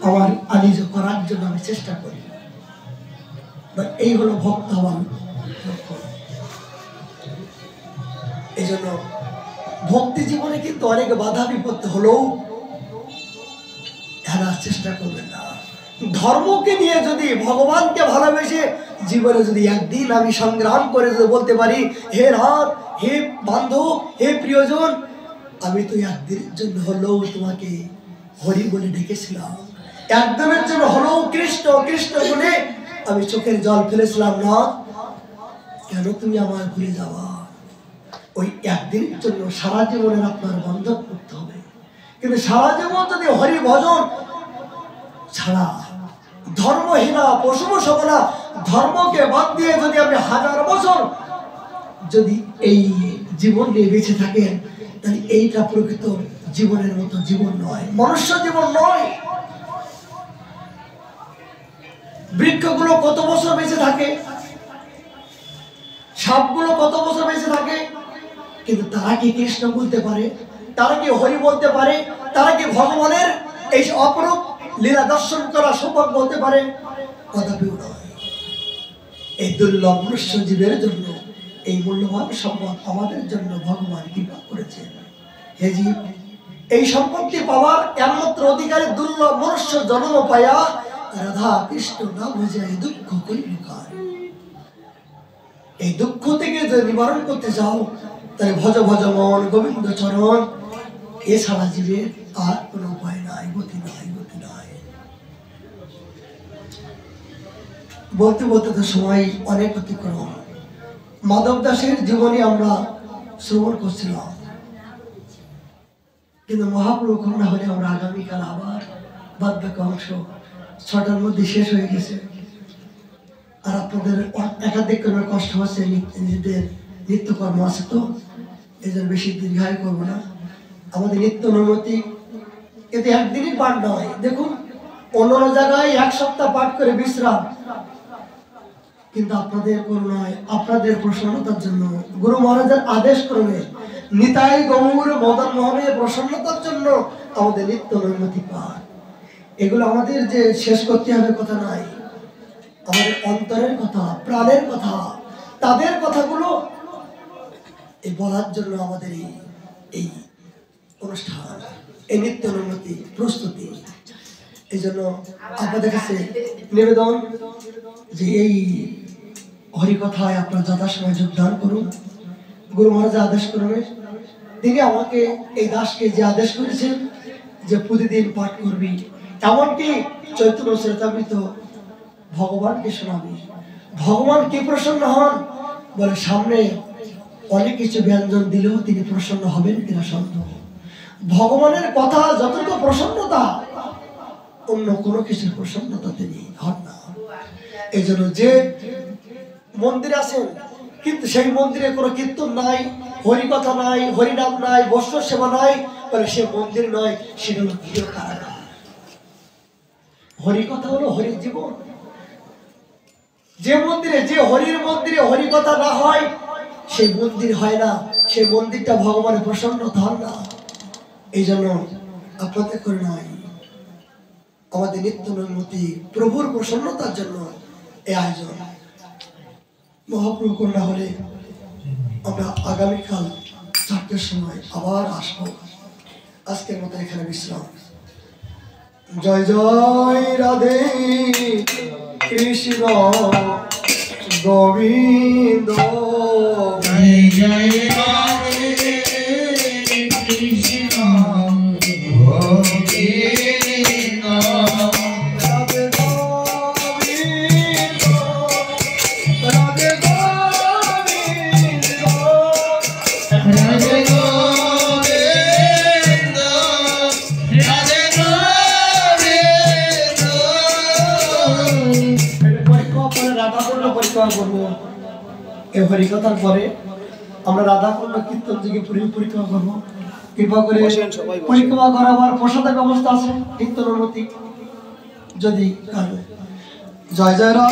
আমার আনিজ করার জন্য আমি চেষ্টা করি। এই হলো ভক্ত হওয়ার লক্ষণ। এই জন্য ভক্তি জীবনে কিন্তু অনেক বাধা বিপত্তি হলেও হেরার চেষ্টা করবেন না। ধর্মকে নিয়ে যদি, ভগবানকে ভালোবেসে জীবনে যদি একদিন আমি সংগ্রাম করে যদি বলতে পারি, হে নাথ, হে বান্ধব, হে প্রিয়জন, আমি তো একদিনের জন্য হলেও তোমাকে হরি বলে ডেকেছিলাম, একদিনের জন্য হলেও কৃষ্ণ কৃষ্ণ বলে আমি চোখের জল ফেলেছিলাম, না কেন তুমি আমার ভুলে যাওয়া? ওই একদিনের জন্য সারা জীবনের আপনার বন্ধন করতে হবে। কিন্তু সারা জীবন যদি হরি ভজন ছাড়া, ধর্মহীনা পশু সকলা ধর্মকে বাদ দিয়ে যদি আপনি 1000 বছর যদি এই জীবন নিয়ে বেঁচে থাকেন, তাহলে এইটা প্রকৃত জীবনের মতো জীবন নয়, মনুষ্য জীবন নয়। বৃক্ষগুলো কত বছর বেঁচে থাকে, সাপগুলো কত বছর বেঁচে থাকে, কিন্তু তারা কি কৃষ্ণ বলতে পারে? তারা কি হরি বলতে পারে? তারা কি ভগবানের এই অপরূপ লীলা দর্শন করা সৌভাগ্য হতে পারে? কদাপিও নয়। এই দুর্লভ মনুষ্য জীবের জন্য এই মূল্যবান সম্পদ আমাদের জন্য ভগবান কৃপা করেছেন। হে জীব, এই সম্পত্তি পাওয়ার একমাত্র অধিকারী দুর্লভ মনুষ্য জন্ম পায়া রাধা কৃষ্ণ না বুঝায় দুঃখ করিবার। এই দুঃখ থেকে যদি নিবারণ করতে চাও তাহলে ভজ ভজ মন গোবিন্দ চরণ, এছাড়া জীবের আর কোনো উপায় নাই, গতি নাই, গতি নাই। বলতে বলতে তো সময় অনেক অতিক্রম। মাধব দাসের জীবনী আমরা শ্রবণ করছিলাম, কিন্তু মহাপ্রভু করুণা হলে আমরা আগামীকাল আবার বাদ বাকি অংশ 6টার মধ্যে শেষ হয়ে গেছে। আর আপনাদের একাধিক করে কষ্ট হচ্ছে, নিজেদের নিত্যকর্ম আছে, তো এই জন্য বেশি দীর্ঘায়ু করবো না। আমাদের নিত্য অনুমতি এতে একদিনই পাঠ নয়। দেখুন, অন্য জায়গায় 1 সপ্তাহ পাঠ করে বিশ্রাম, কিন্তু আপনাদের করুণায়, আপনাদের প্রসন্নতার জন্য, গুরু মহারাজের আদেশ ক্রমে নিতাই গৌর মদন মোহনের প্রসন্নতার জন্য আমাদের নিত্য অনুমতি পাঠ। এগুলো আমাদের যে শেষ করতে হবে কথা নাই, আমাদের অন্তরের কথা, প্রাণের কথা, তাদের কথাগুলো এই বলার জন্য আমাদের এই অনুষ্ঠান, এই নিত্য অনুমতি প্রস্তুতি। এই জন্য আপনাদের কাছে নিবেদন যে এই হরিকথায় আপনারা যথাসময় যোগদান করুন। গুরু মহারাজ আদেশ করবে, তিনি আমাকে এই দাসকে যে আদেশ করেছেন যে প্রতিদিন পাঠ করবি, এমনকি চৈতন্য চরিতামৃত ভগবানকে শোনাবি। ভগবান কি প্রসন্ন হন বলে, সামনে অনেক কিছু ব্যঞ্জন দিলেও তিনি প্রসন্ন হবেন কিনা সন্দেহ। ভগবানের কথা যতটুকু প্রসন্নতা, অন্য কোনো কিছুর প্রসন্নতা তিনি হন না। এই জন্য যে মন্দির আছেন কিন্তু সেই মন্দিরে কোনো কীর্তন নাই, হরিকথা নাই, হরিনাম নাই, বস্ত্র সেবা নাই, বলে সে মন্দির নয়, সেটা হলো গৃহ কারাগার। হরিকথা হলো হরির জীবন। যে মন্দিরে, যে হরির মন্দিরে হরিকথা না হয় সেই মন্দির হয় না, সেই মন্দিরটা ভগবানের প্রসন্নতা হন না। এই জন্য আপনাদের করে নয়, আমাদের নিত্য নৈমতি প্রভুর প্রসন্নতার জন্য এই আয়োজন। মহাপ্রভু করুণা হলে আমরা আগামীকাল 4টার সময় আবার আসবো। আজকের মতো এখানে বিশ্রাম। জয় জয় রাধে কৃষ্ণ গোবিন্দ, জয় জয় রাধে কৃষ্ণ গোবিন্দ, রাধে গোবিন্দ, রাধে গোবিন্দ, রাধে গোবিন্দ, রাধে গোবিন্দ। পরীক্ষা করে রাধা পূর্ণ পরীক্ষা করবো। এই হরিকথার পরে আমরা রাধা পূর্ণ কীর্তন যুগে পরীক্ষা করবো। কৃপা করে পরিক্রমা করাবার প্রসাদের ব্যবস্থা আছে, কীর্তন অনুমতি যদি জয় জয় রাম।